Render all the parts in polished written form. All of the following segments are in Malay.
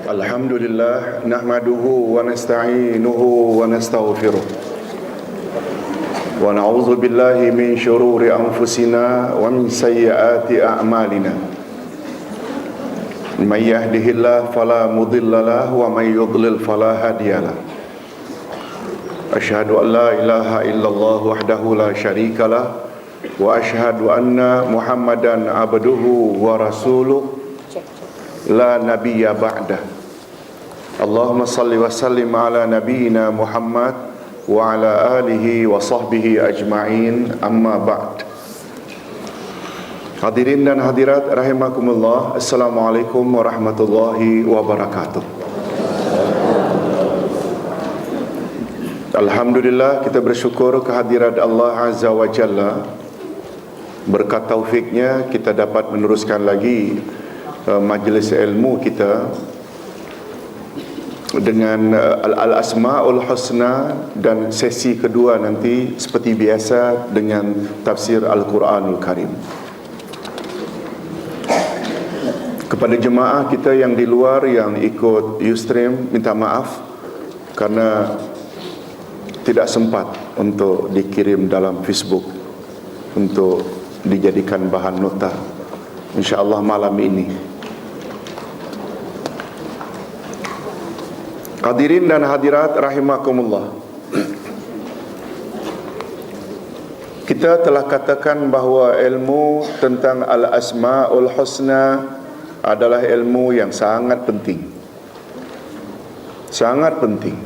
Alhamdulillah nahmaduhu wa nasta'inuhu wa nastaghfiruh wa na'udzu billahi min syururi anfusina wa min sayyiati a'malina. May yahdihillahu fala mudilla lahu wa may yudlil fala hadiyalah. Asyhadu an la ilaha illallah wahdahu la syarikalah wa asyhadu anna Muhammadan abduhu wa rasuluh la nabiyya ba'dah. Allahumma salli wa sallim ala nabiyyina Muhammad wa ala alihi wa sahbihi ajma'in, amma ba'd. Hadirin dan hadirat rahimakumullah, assalamualaikum warahmatullahi wabarakatuh. Alhamdulillah, kita bersyukur kehadirat Allah Azza wa Jalla. Berkat taufiknya kita dapat meneruskan lagi majlis ilmu kita dengan Al-Asma'ul Husna, dan sesi kedua nanti seperti biasa dengan tafsir Al-Quranul Karim. Kepada jemaah kita yang di luar yang ikut Ustream, minta maaf karena tidak sempat untuk dikirim dalam Facebook untuk dijadikan bahan nota. InsyaAllah malam ini. Hadirin dan hadirat rahimakumullah, kita telah katakan bahawa ilmu tentang Al-Asma'ul Husna adalah ilmu yang sangat penting. Sangat penting.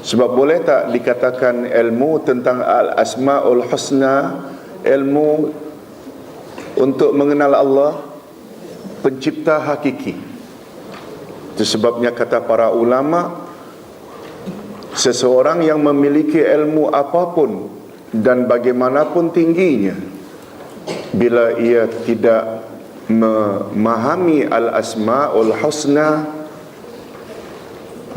Sebab boleh tak dikatakan ilmu tentang Al-Asma'ul Husna ilmu untuk mengenal Allah, pencipta hakiki. Itu sebabnya kata para ulama, seseorang yang memiliki ilmu apapun dan bagaimanapun tingginya, bila ia tidak memahami Al-Asma'ul Husna,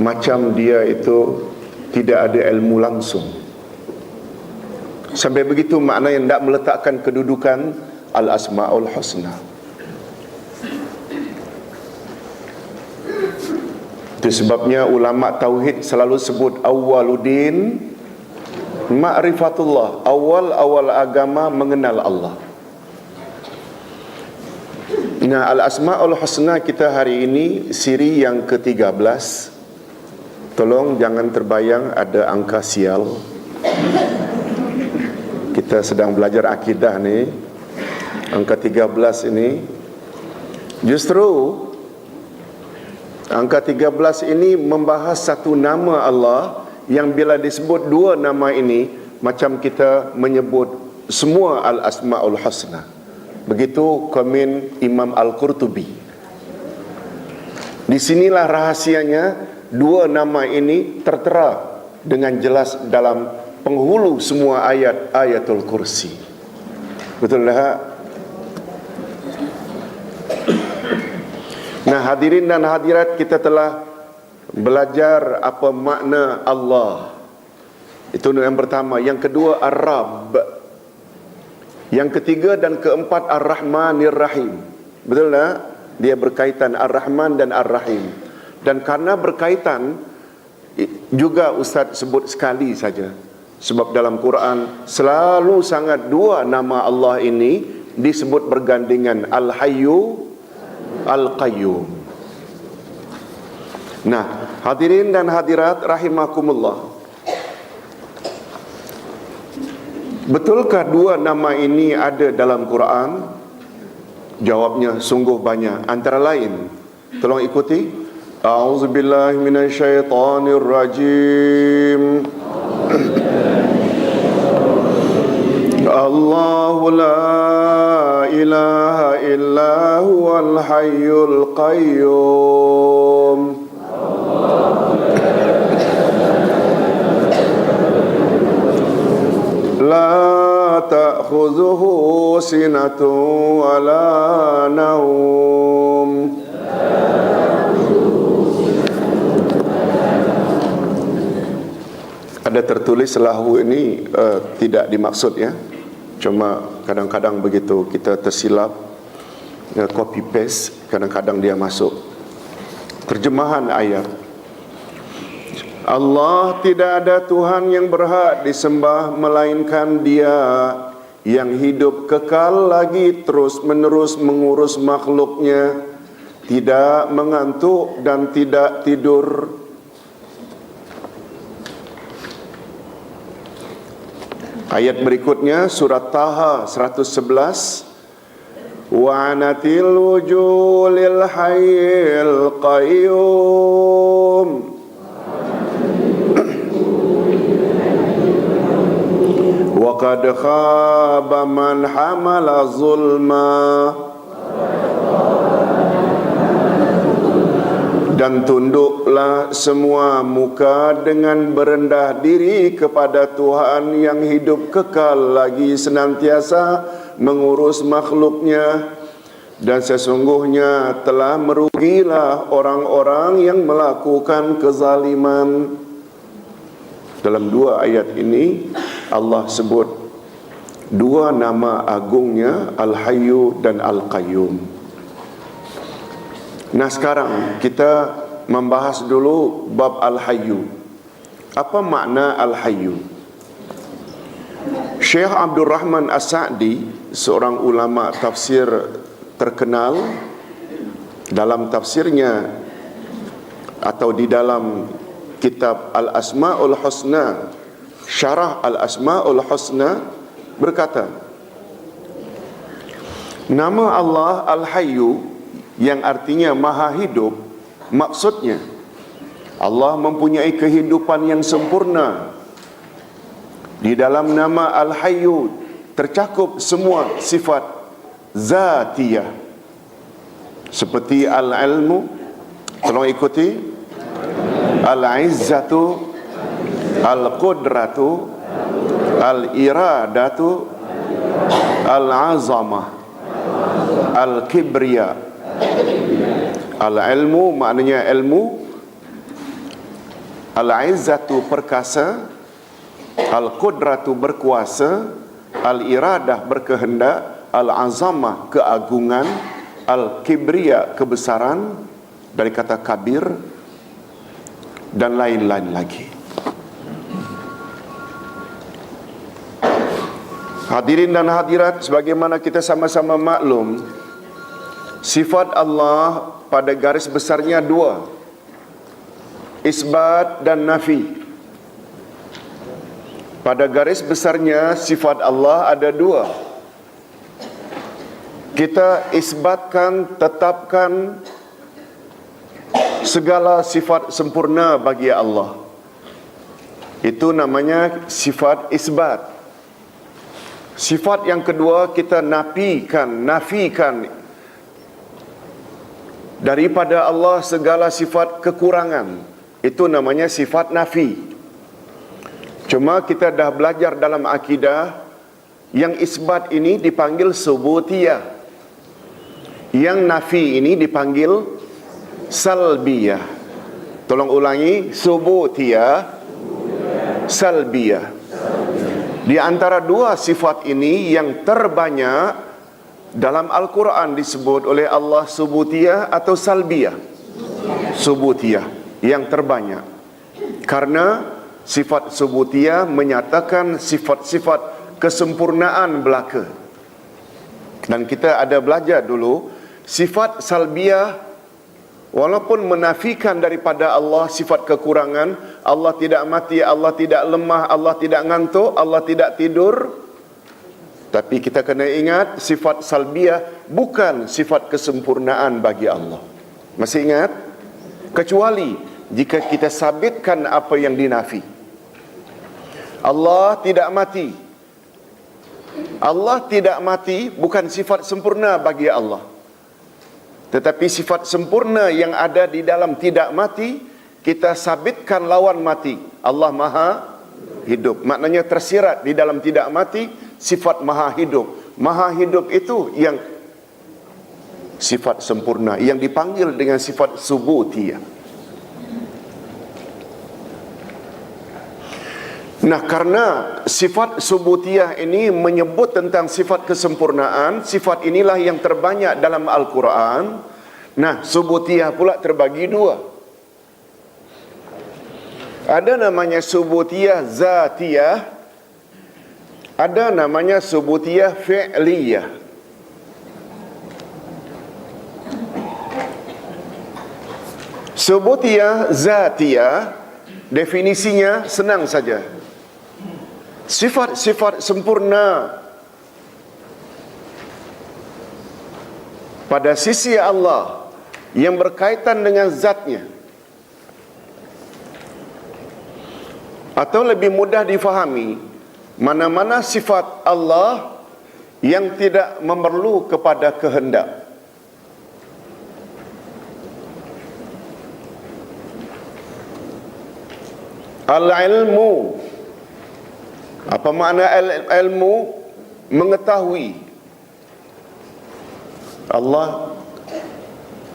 macam dia itu tidak ada ilmu langsung. Sampai begitu makna yang tidak meletakkan kedudukan Al-Asma'ul Husna. Itu sebabnya ulama tauhid selalu sebut awwaluddin ma'rifatullah, awal agama mengenal Allah. Nah, Al-Asma'ul Husna kita hari ini siri yang ke-13. Tolong jangan terbayang ada angka sial. Kita sedang belajar akidah ni. Angka 13 ini justru angka 13 ini membahas satu nama Allah yang bila disebut dua nama ini macam kita menyebut semua Al-Asma'ul Husna. Begitu komen Imam Al-Qurtubi. Di sinilah rahasianya dua nama ini tertera dengan jelas dalam penghulu semua ayat Ayatul Kursi. Betul tak? Nah, hadirin dan hadirat, kita telah belajar apa makna Allah. Itu yang pertama. Yang kedua, Ar-Rabb. Yang ketiga dan keempat, Ar-Rahmanir Rahim. Betul tak? Dia berkaitan Ar-Rahman dan Ar-Rahim. Dan karena berkaitan, juga Ustaz sebut sekali saja. Sebab dalam Quran selalu sangat dua nama Allah ini disebut bergandengan, Al-Hayyu, Al-Qayyum. Nah, hadirin dan hadirat rahimakumullah, betulkah dua nama ini ada dalam Quran? Jawabnya sungguh banyak. Antara lain, tolong ikuti. A'udzubillahi minasyaitonirrajim. Allahu la ilaha illa huwal hayyul qayyum. La ta'khudhuhu sinatun wa la naum. Ada tertulis lahu ini tidak dimaksud ya. Cuma kadang-kadang begitu kita tersilap, copy paste, kadang-kadang dia masuk. Terjemahan ayat. Allah tidak ada Tuhan yang berhak disembah melainkan Dia yang hidup kekal lagi terus menerus mengurus makhluknya, tidak mengantuk dan tidak tidur. Ayat berikutnya surat Taha 111. Wa anatil wujulil hayyil qayyum wa qad khaba man hamala zulma. Dan tunduklah semua muka dengan berendah diri kepada Tuhan yang hidup kekal lagi senantiasa mengurus makhluknya, dan sesungguhnya telah merugilah orang-orang yang melakukan kezaliman. Dalam dua ayat ini Allah sebut dua nama agungnya, Al-Hayyu dan Al-Qayyum. Nah, sekarang kita membahas dulu bab Al-Hayyu. Apa makna Al-Hayyu? Syekh Abdul Rahman As-Sa'di, seorang ulama tafsir terkenal, dalam tafsirnya atau di dalam kitab Al-Asma'ul Husna, Syarah Al-Asma'ul Husna, berkata, nama Allah Al-Hayyu yang artinya maha hidup, maksudnya Allah mempunyai kehidupan yang sempurna. Di dalam nama Al-Hayyu tercakup semua sifat zatiyah, seperti al-ilmu, tolong ikuti, al-izzatu, al-qudratu, al-iradatu, al-azamah, al-kibriya. Al-ilmu maknanya ilmu, al-izzatu perkasa, al-qudratu berkuasa, al-iradah berkehendak, al-azamah keagungan, al-kibriya kebesaran, dari kata kabir, dan lain-lain lagi. Hadirin dan hadirat, sebagaimana kita sama-sama maklum, sifat Allah pada garis besarnya dua, isbat dan nafi. Pada garis besarnya sifat Allah ada dua. Kita isbatkan, tetapkan segala sifat sempurna bagi Allah. Itu namanya sifat isbat. Sifat yang kedua kita nafikan daripada Allah segala sifat kekurangan. Itu namanya sifat nafi. Cuma kita dah belajar dalam akidah, yang isbat ini dipanggil subutiyah, yang nafi ini dipanggil salbiyah. Tolong ulangi, subutiyah, salbiyah. Di antara dua sifat ini yang terbanyak dalam Al-Quran disebut oleh Allah subutiyah atau salbiyah. Subutiyah yang terbanyak, karena sifat subutiyah menyatakan sifat-sifat kesempurnaan belaka. Dan kita ada belajar dulu, sifat salbiyah walaupun menafikan daripada Allah sifat kekurangan, Allah tidak mati, Allah tidak lemah, Allah tidak ngantuk, Allah tidak tidur. Tapi kita kena ingat, sifat salbiyah bukan sifat kesempurnaan bagi Allah. Masih ingat? Kecuali jika kita sabitkan apa yang dinafi. Allah tidak mati. Allah tidak mati bukan sifat sempurna bagi Allah. Tetapi sifat sempurna yang ada di dalam tidak mati, kita sabitkan lawan mati. Allah maha hidup. Maknanya tersirat di dalam tidak mati sifat maha hidup. Maha hidup itu yang sifat sempurna, yang dipanggil dengan sifat subutiyah. Nah, karena sifat subutiyah ini menyebut tentang sifat kesempurnaan, sifat inilah yang terbanyak dalam Al-Quran, Nah, subutiyah pula terbagi dua. Ada namanya subutiyah zatiyah, ada namanya subutiyah fi'liyah. Subutiyah zatiyah, definisinya senang saja. Sifat-sifat sempurna pada sisi Allah yang berkaitan dengan zatnya, atau lebih mudah difahami, mana-mana sifat Allah yang tidak memerlu kepada kehendak. Al-ilmu, apa makna ilmu? Mengetahui. Allah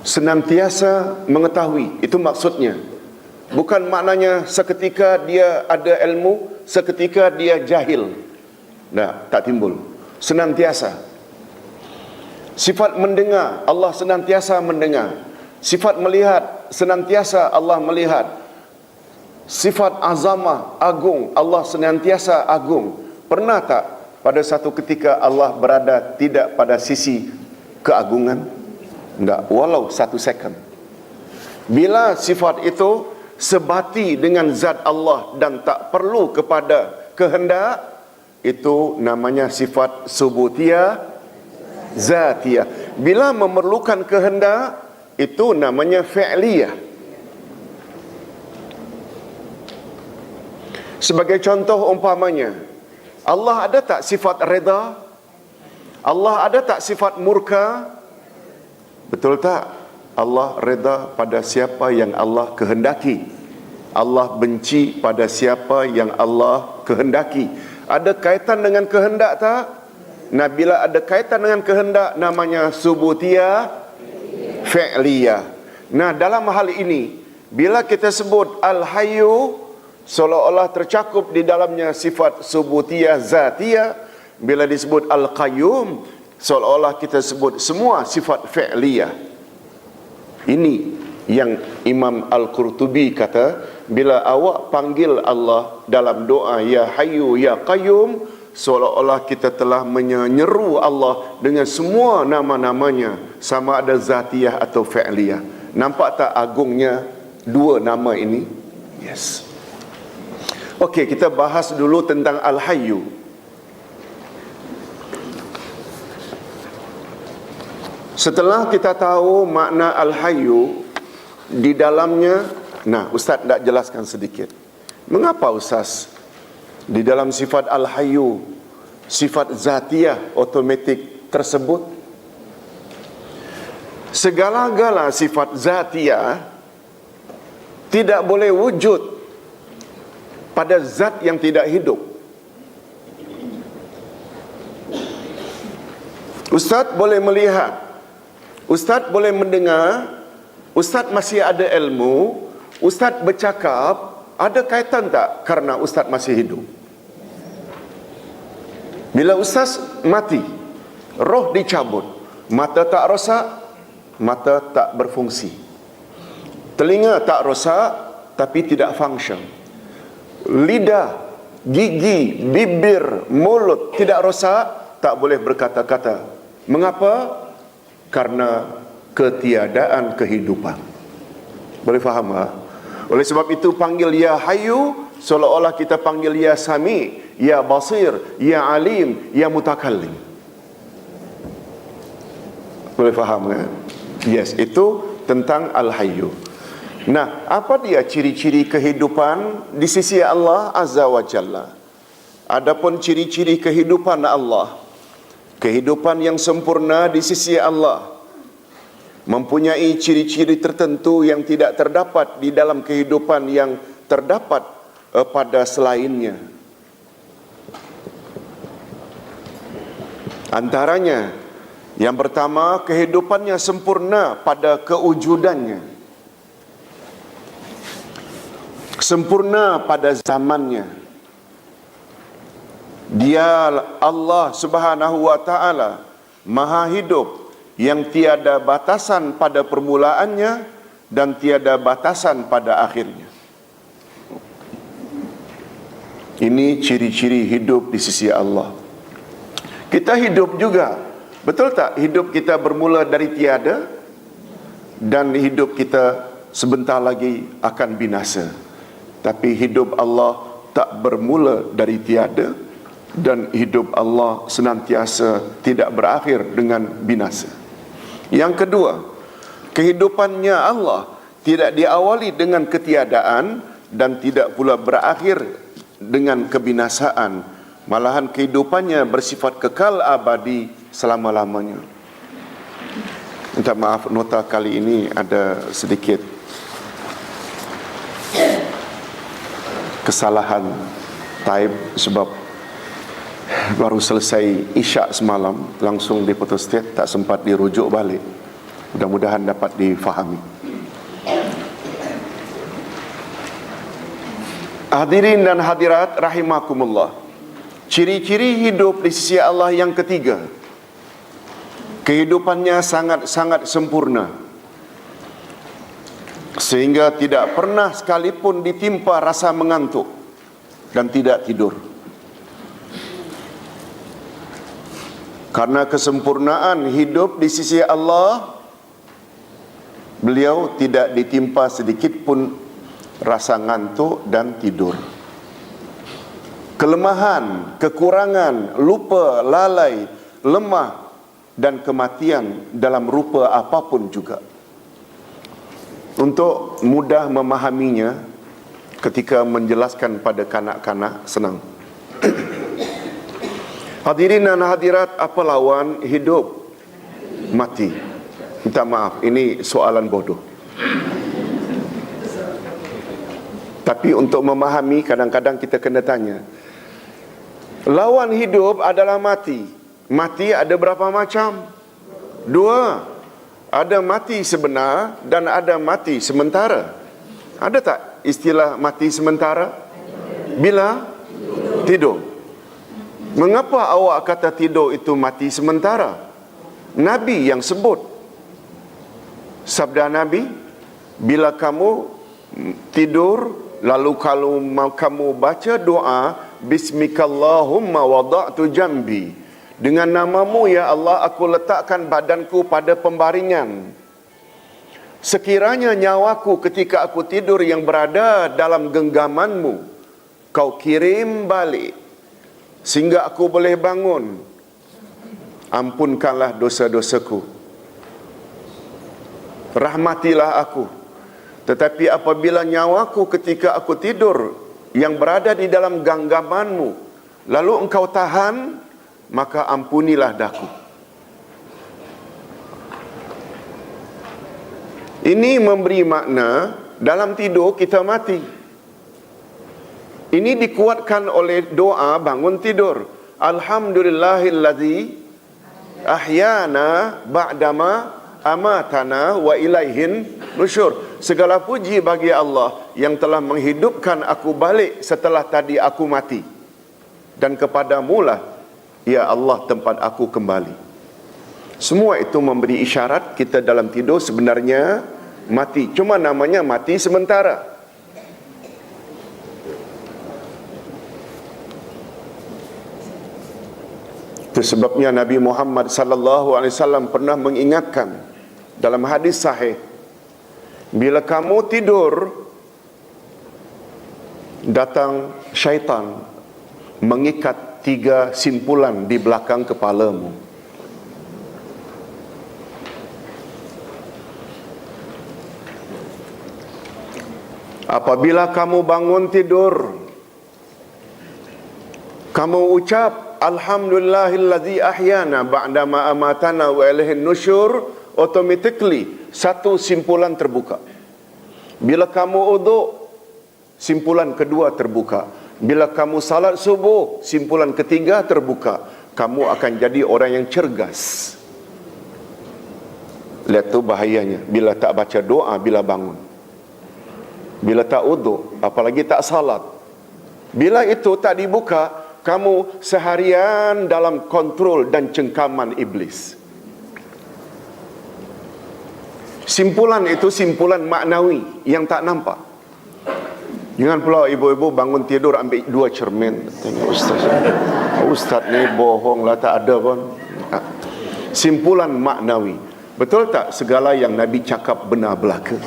senantiasa mengetahui, itu maksudnya. Bukan maknanya seketika dia ada ilmu, seketika dia jahil. Tak timbul. Senantiasa. Sifat mendengar, Allah senantiasa mendengar. Sifat melihat, senantiasa Allah melihat. Sifat azamah, agung, Allah senantiasa agung. Pernah tak pada satu ketika Allah berada tidak pada sisi keagungan? Enggak, walau 1 second. Bila sifat itu sebati dengan zat Allah dan tak perlu kepada kehendak, itu namanya sifat subutiyah zatiyah. Bila memerlukan kehendak, itu namanya fi'liyah. Sebagai contoh umpamanya, Allah ada tak sifat reda? Allah ada tak sifat murka? Betul tak? Allah reda pada siapa yang Allah kehendaki. Allah benci pada siapa yang Allah kehendaki. Ada kaitan dengan kehendak tak? Nah, bila ada kaitan dengan kehendak, namanya subutiyah fi'liyah. Nah, dalam hal ini, bila kita sebut Al-Hayyu, seolah-olah tercakup di dalamnya sifat subutiyah zatiyah. Bila disebut Al-Qayyum, seolah-olah kita sebut semua sifat fi'liyah. Ini yang Imam Al-Qurtubi kata, bila awak panggil Allah dalam doa Ya Hayyu Ya Qayyum, seolah-olah kita telah menyeru Allah dengan semua nama-namanya, sama ada zatiyah atau fi'liyah. Nampak tak agungnya dua nama ini? Yes. Okey, kita bahas dulu tentang Al-Hayyu. Setelah kita tahu makna Al-Hayyu, di dalamnya, Ustaz nak jelaskan sedikit. Mengapa Ustaz di dalam sifat Al-Hayyu, sifat zatiyah otomatik tersebut? Segala-gala sifat zatiyah tidak boleh wujud pada zat yang tidak hidup. Ustaz boleh melihat, Ustaz boleh mendengar, Ustaz masih ada ilmu, Ustaz bercakap, ada kaitan tak karena Ustaz masih hidup? Bila Ustaz mati, roh dicabut, mata tak rosak, mata tak berfungsi. Telinga tak rosak, tapi tidak function. Lidah, gigi, bibir, mulut tidak rosak, tak boleh berkata-kata. Mengapa? Karena ketiadaan kehidupan. Boleh faham tak? Oleh sebab itu panggil Ya Hayyu, seolah-olah kita panggil Ya Sami, Ya Basir, Ya Alim, Ya Mutakallim. Boleh faham kan? Yes, itu tentang Al-Hayyu. Nah, apa dia ciri-ciri kehidupan di sisi Allah Azza wa Jalla? Adapun ciri-ciri kehidupan Allah, kehidupan yang sempurna di sisi Allah, mempunyai ciri-ciri tertentu yang tidak terdapat di dalam kehidupan yang terdapat pada selainnya. Antaranya, yang pertama, kehidupannya sempurna pada kewujudannya, sempurna pada zamannya. Dia Allah Subhanahu wa taala Maha hidup yang tiada batasan pada permulaannya dan tiada batasan pada akhirnya. Ini ciri-ciri hidup di sisi Allah. Kita hidup juga, betul tak? Hidup kita bermula dari tiada dan hidup kita sebentar lagi akan binasa. Tapi hidup Allah tak bermula dari tiada dan hidup Allah senantiasa tidak berakhir dengan binasa. Yang kedua, kehidupannya Allah tidak diawali dengan ketiadaan dan tidak pula berakhir dengan kebinasaan, malahan kehidupannya bersifat kekal abadi selama-lamanya. Minta maaf, nota kali ini ada sedikit kesalahan type sebab baru selesai isyak semalam, langsung di photostat, tak sempat dirujuk balik. Mudah-mudahan dapat difahami. Hadirin dan hadirat rahimakumullah. Ciri-ciri hidup di sisi Allah yang ketiga, kehidupannya sangat-sangat sempurna, sehingga tidak pernah sekalipun ditimpa rasa mengantuk dan tidak tidur. Karena kesempurnaan hidup di sisi Allah, beliau tidak ditimpa sedikit pun rasa ngantuk dan tidur. Kelemahan, kekurangan, lupa, lalai, lemah dan kematian dalam rupa apapun juga. Untuk mudah memahaminya, ketika menjelaskan pada kanak-kanak senang. Hadirin dan hadirat, apa lawan hidup? Mati. Minta maaf, ini soalan bodoh. Tapi untuk memahami, kadang-kadang kita kena tanya. Lawan hidup adalah mati. Mati ada berapa macam? Dua. Ada mati sebenar dan ada mati sementara. Ada tak istilah mati sementara? Bila? Tidur. Mengapa awak kata tidur itu mati sementara? Nabi yang sebut. Sabda Nabi, bila kamu tidur, lalu kalau kamu baca doa, Bismikallahumma wada'tu jambi, dengan namamu ya Allah aku letakkan badanku pada pembaringan. Sekiranya nyawaku ketika aku tidur yang berada dalam genggamanmu, kau kirim balik sehingga aku boleh bangun. Ampunkanlah dosa-dosaku, rahmatilah aku. Tetapi apabila nyawaku ketika aku tidur yang berada di dalam genggamanmu, lalu engkau tahan, maka ampunilah daku. Ini memberi makna dalam tidur kita mati. Ini dikuatkan oleh doa bangun tidur. Alhamdulillahillazi ahyana ba'dama amatana wa ilaihin nusyur. Segala puji bagi Allah yang telah menghidupkan aku balik setelah tadi aku mati. Dan kepadamulah ya Allah tempat aku kembali. Semua itu memberi isyarat kita dalam tidur sebenarnya mati. Cuma namanya mati sementara. Itu sebabnya Nabi Muhammad sallallahu alaihi wasallam pernah mengingatkan dalam hadis sahih, bila kamu tidur, datang syaitan mengikat 3 simpulan di belakang kepalamu. Apabila kamu bangun tidur, kamu ucap Alhamdulillahillazi ahyana ba'dama amatana wa ilaihin nusyur, automatically satu simpulan terbuka. Bila kamu uduk, simpulan kedua terbuka. Bila kamu salat subuh, simpulan ketiga terbuka. Kamu akan jadi orang yang cergas. Lihat tu bahayanya bila tak baca doa bila bangun, bila tak uduk, apalagi tak salat. Bila itu tak dibuka, kamu seharian dalam kontrol dan cengkaman iblis. Simpulan itu simpulan maknawi yang tak nampak. Jangan pula ibu-ibu bangun tidur ambil 2 cermin. Tengok Ustaz ni bohong lah, tak ada pun. Simpulan maknawi. Betul tak segala yang Nabi cakap benar belaka?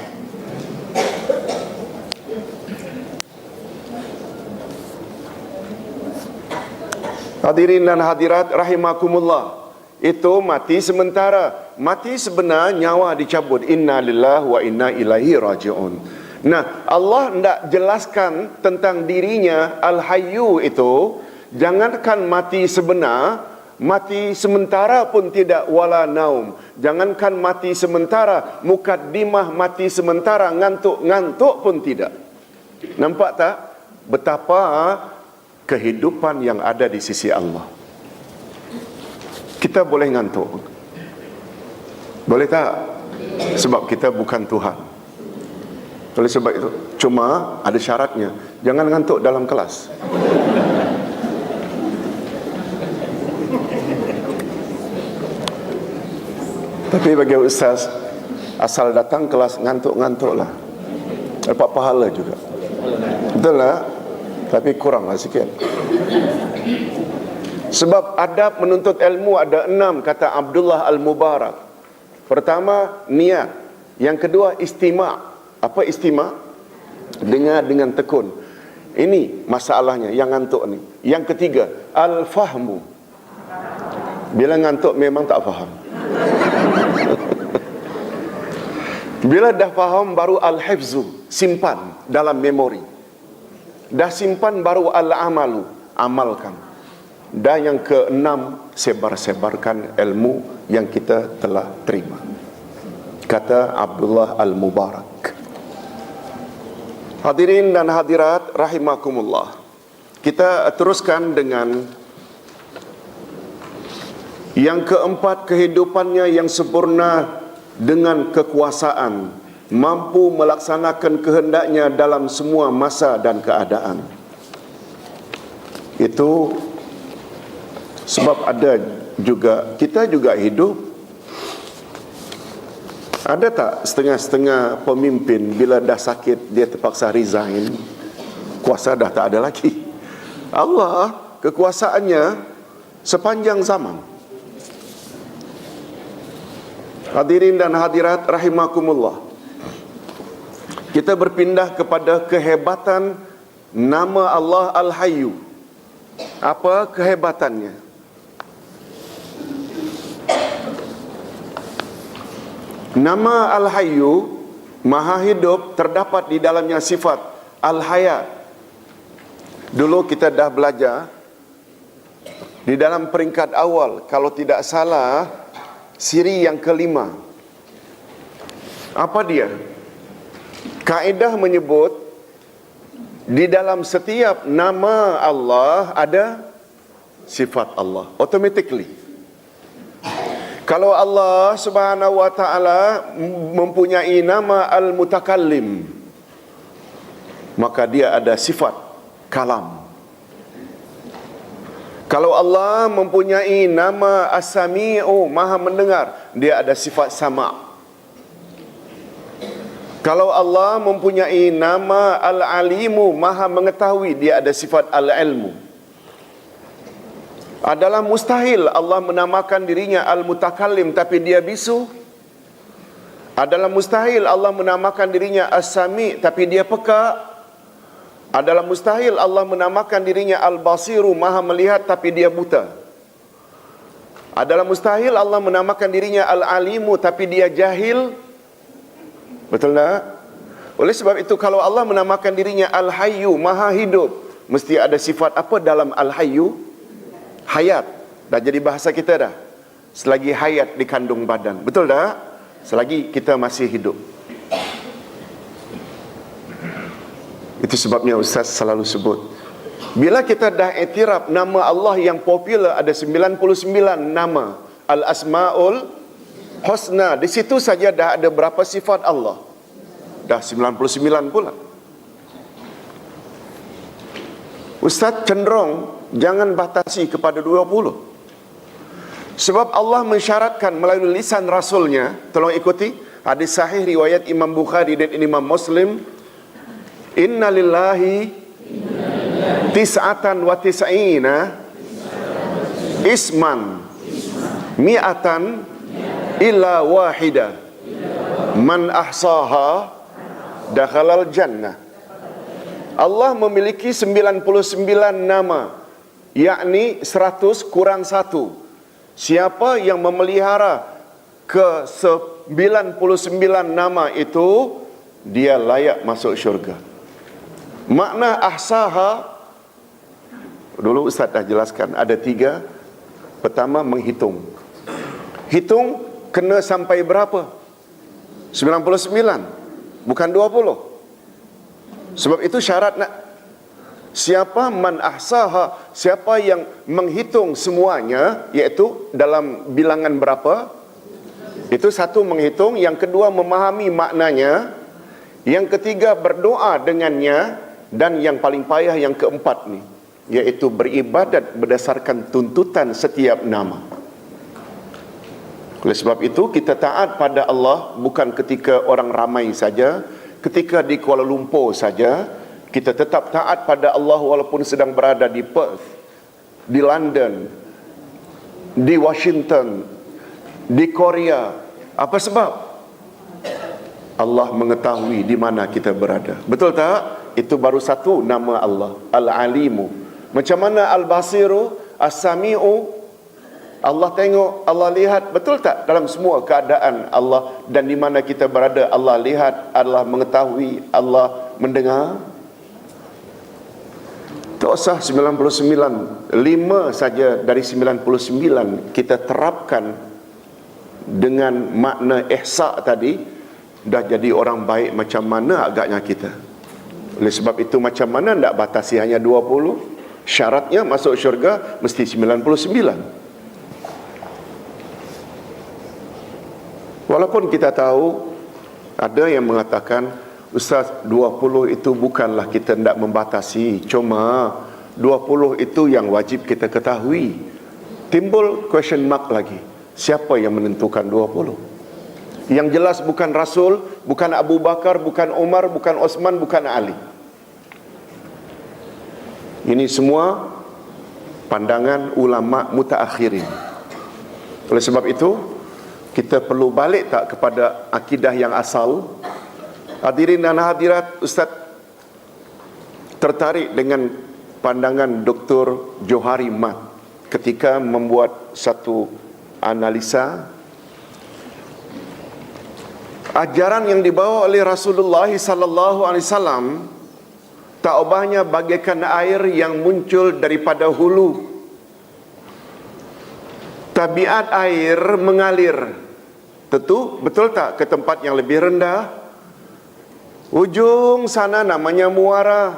Hadirin dan hadirat rahimakumullah. Itu mati sementara. Mati sebenar, nyawa dicabut. Inna lillahi wa inna ilaihi raji'un. Nah, Allah hendak jelaskan tentang dirinya Al-Hayyu itu. Jangankan mati sebenar, mati sementara pun tidak, wala naum. Jangankan mati sementara, mukaddimah mati sementara, ngantuk-ngantuk pun tidak. Nampak tak betapa kehidupan yang ada di sisi Allah? Kita boleh ngantuk, boleh tak? Sebab kita bukan Tuhan. Oleh sebab itu, cuma ada syaratnya, jangan ngantuk dalam kelas. Tapi bagi ustaz, asal datang kelas ngantuk-ngantuklah, dapat pahala juga. Betul lah, tapi kuranglah sikit. Sebab adab menuntut ilmu ada 6, kata Abdullah Al-Mubarak. Pertama, niat. Yang kedua, istima'. Apa istima'? Dengar dengan tekun. Ini masalahnya yang ngantuk ni. Yang ketiga, al-fahmu. Bila ngantuk memang tak faham. Bila dah faham baru al-hifzu, simpan dalam memori. Dah simpan baru al-amalu, amalkan. Dan yang ke-6, sebar-sebarkan ilmu yang kita telah terima. Kata Abdullah Al-Mubarak. Hadirin dan hadirat rahimakumullah. Kita teruskan dengan yang keempat, kehidupannya yang sempurna dengan kekuasaan, mampu melaksanakan kehendaknya dalam semua masa dan keadaan. Itu sebab ada juga, kita juga hidup. Ada tak setengah-setengah pemimpin bila dah sakit dia terpaksa resign, kuasa dah tak ada lagi? Allah kekuasaannya sepanjang zaman. Hadirin dan hadirat rahimakumullah. Kita berpindah kepada kehebatan nama Allah Al-Hayyu. Apa kehebatannya? Nama Al-Hayyu, Maha Hidup, terdapat di dalamnya sifat Al-Hayat. Dulu kita dah belajar di dalam peringkat awal, kalau tidak salah, siri yang ke-5. Apa dia? Kaedah menyebut di dalam setiap nama Allah ada sifat Allah. Automatically. Kalau Allah Subhanahu wa taala mempunyai nama Al-Mutakallim, maka dia ada sifat kalam. Kalau Allah mempunyai nama As-Sami'u, Maha mendengar, dia ada sifat sama'. Kalau Allah mempunyai nama Al-Alimu, Maha mengetahui, dia ada sifat Al-Ilmu. Adalah mustahil Allah menamakan dirinya Al-Mutakallim tapi dia bisu. Adalah mustahil Allah menamakan dirinya As-Sami' tapi dia peka. Adalah mustahil Allah menamakan dirinya Al-Basiru, Maha melihat tapi dia buta. Adalah mustahil Allah menamakan dirinya Al-Alimu tapi dia jahil. Betul tak? Oleh sebab itu, kalau Allah menamakan dirinya Al-Hayyu, Maha hidup, mesti ada sifat apa dalam Al-Hayyu? Hayat. Dah jadi bahasa kita dah. Selagi hayat dikandung badan. Betul tak? Selagi kita masih hidup. Itu sebabnya Ustaz selalu sebut, bila kita dah iktiraf nama Allah yang popular ada 99 nama, Al-Asma'ul Husna, di situ saja dah ada berapa sifat Allah? Dah 99 pula. Ustaz cenderung jangan batasi kepada 20. Sebab Allah mensyaratkan melalui lisan Rasulnya, tolong ikuti, Hadis sahih riwayat Imam Bukhari dan Imam Muslim, inna lillahi tis'atan wa tis'ina isman mi'atan illa wahida man ahsaha dakhalal jannah. Allah memiliki 99 nama, yakni 100 kurang 1. Siapa yang memelihara ke 99 nama itu, dia layak masuk syurga. Makna ahsaha, dulu Ustaz dah jelaskan, ada 3. Pertama, menghitung. Hitung kena sampai berapa? 99, bukan 20. Sebab itu syarat nak. Siapa man ahsaha, siapa yang menghitung semuanya, iaitu dalam bilangan berapa? Itu satu, menghitung. Yang kedua, memahami maknanya. Yang ketiga, berdoa dengannya. Dan yang paling payah yang keempat ni, iaitu beribadat berdasarkan tuntutan setiap nama. Oleh sebab itu, kita taat pada Allah bukan ketika orang ramai saja, ketika di Kuala Lumpur saja. Kita tetap taat pada Allah walaupun sedang berada di Perth, di London, di Washington, di Korea. Apa sebab? Allah mengetahui di mana kita berada. Betul tak? Itu baru satu nama Allah, Al-Alimu. Macam mana Al-Basiru, As-Sami'u? Allah tengok, Allah lihat. Betul tak? Dalam semua keadaan Allah dan di mana kita berada, Allah lihat, Allah mengetahui, Allah mendengar. Tak usah 99, 5 saja dari 99 kita terapkan dengan makna ihsa' tadi, dah jadi orang baik macam mana agaknya kita. Oleh sebab itu, macam mana nak batasi hanya 20? Syaratnya masuk syurga mesti 99. Walaupun kita tahu ada yang mengatakan, Ustaz, 20 itu bukanlah kita hendak membatasi, cuma 20 itu yang wajib kita ketahui. Timbul question mark lagi. Siapa yang menentukan 20? Yang jelas bukan Rasul, bukan Abu Bakar, bukan Umar, bukan Osman, bukan Ali. Ini semua pandangan ulama mutaakhirin. Oleh sebab itu, kita perlu balik tak kepada akidah yang asal. Hadirin dan hadirat, Ustaz tertarik dengan pandangan Dr. Johari Mat ketika membuat satu analisa ajaran yang dibawa oleh Rasulullah sallallahu alaihi wasallam. Tak ubahnya bagaikan air yang muncul daripada hulu. Tabiat air mengalir. Tentu, betul tak, ke tempat yang lebih rendah? Ujung sana namanya muara.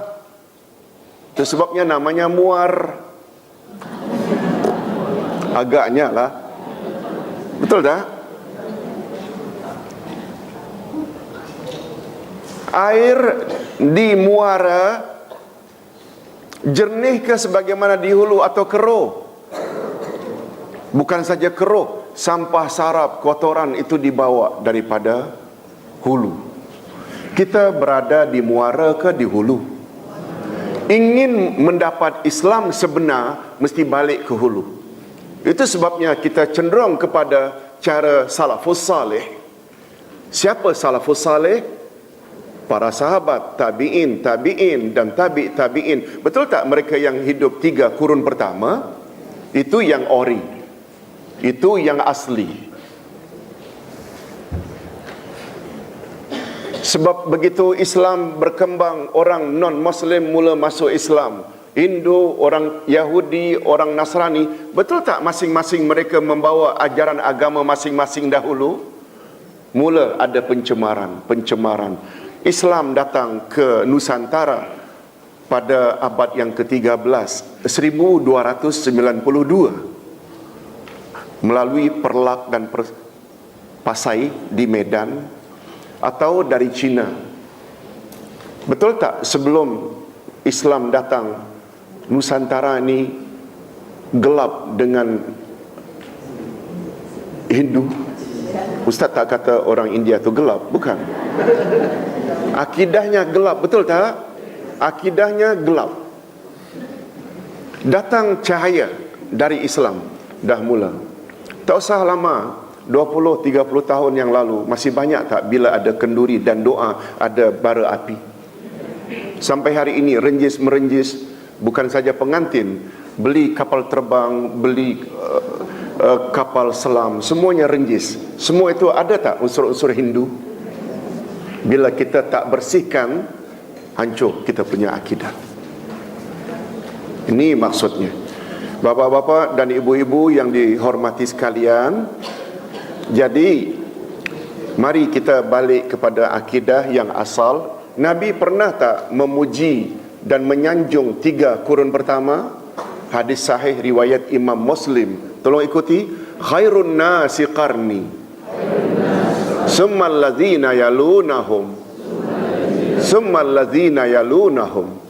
Itu sebabnya namanya muar. Agaknya lah. Betul tak? Air di muara jernih ke sebagaimana di hulu atau keruh? Bukan saja keruh, sampah sarap, kotoran itu dibawa daripada hulu. Kita berada di muara ke di hulu? Ingin mendapat Islam sebenar, mesti balik ke hulu. Itu sebabnya kita cenderung kepada cara salafus salih. Siapa salafus salih? Para sahabat, tabi'in, tabi'in dan tabi'in. Betul tak mereka yang hidup 3 kurun pertama? Itu yang ori. Itu yang asli. Sebab begitu Islam berkembang, orang non-Muslim mula masuk Islam. Hindu, orang Yahudi, orang Nasrani. Betul tak masing-masing mereka membawa ajaran agama masing-masing dahulu? Mula ada pencemaran. Islam datang ke Nusantara pada abad yang ke-13, 1292, melalui Perlak dan Pasai di Medan, atau dari Cina. Betul tak sebelum Islam datang, Nusantara ini gelap dengan Hindu? Ustaz tak kata orang India tu gelap, bukan. Akidahnya gelap, betul tak? Akidahnya gelap. Datang cahaya dari Islam dah mula. Tak usah lama, 20-30 tahun yang lalu, masih banyak tak bila ada kenduri dan doa, ada bara api. Sampai hari ini renjis-merenjis, bukan saja pengantin, beli kapal terbang, beli kapal selam, semuanya renjis. Semua itu ada tak unsur-unsur Hindu? Bila kita tak bersihkan, hancur kita punya akidah. Ini maksudnya. Bapa-bapa dan ibu-ibu yang dihormati sekalian, jadi mari kita balik kepada akidah yang asal. Nabi pernah tak memuji dan menyanjung 3 kurun pertama? Hadis sahih riwayat Imam Muslim. Tolong ikuti. Khairun nasi qarni, summal ladzina yalunahum, summal ladzina yalunahum.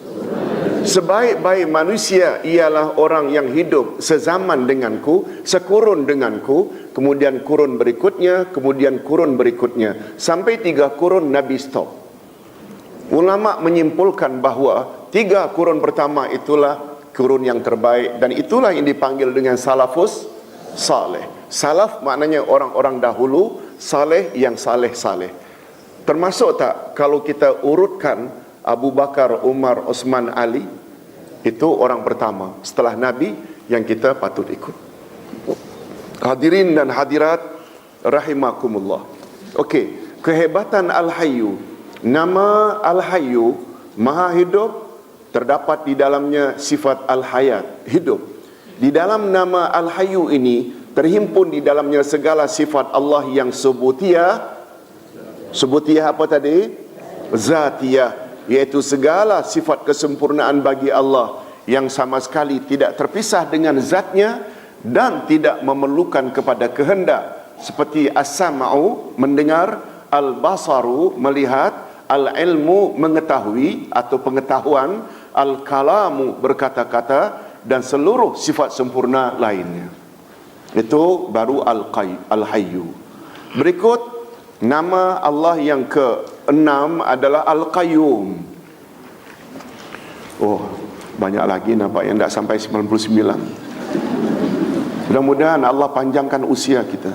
Sebaik-baik manusia ialah orang yang hidup sezaman denganku, sekurun denganku, kemudian kurun berikutnya, kemudian kurun berikutnya. Sampai 3 kurun Nabi stop. Ulama menyimpulkan bahawa 3 kurun pertama itulah kurun yang terbaik, dan itulah yang dipanggil dengan salafus saleh. Salaf maknanya orang-orang dahulu, saleh yang saleh-saleh. Termasuk tak kalau kita urutkan Abu Bakar, Umar, Osman, Ali, itu orang pertama setelah Nabi yang kita patut ikut. Hadirin dan hadirat rahimakumullah. Okey, kehebatan Al-Hayyu. Nama Al-Hayyu, Maha Hidup, terdapat di dalamnya sifat Al-Hayat, hidup. Di dalam nama Al-Hayyu ini terhimpun di dalamnya segala sifat Allah yang subutiyah. Subutiyah apa tadi? Zatiyah, iaitu segala sifat kesempurnaan bagi Allah yang sama sekali tidak terpisah dengan zatnya dan tidak memerlukan kepada kehendak, seperti as-sam'u mendengar, al-basaru melihat, al-ilmu mengetahui atau pengetahuan, al-kalamu berkata-kata, dan seluruh sifat sempurna lainnya. Itu baru Al-Hayyu. Berikut nama Allah yang ke-6 adalah Al-Qayyum. Oh, banyak lagi nampak yang tak sampai 99. Mudah-mudahan Allah panjangkan usia kita.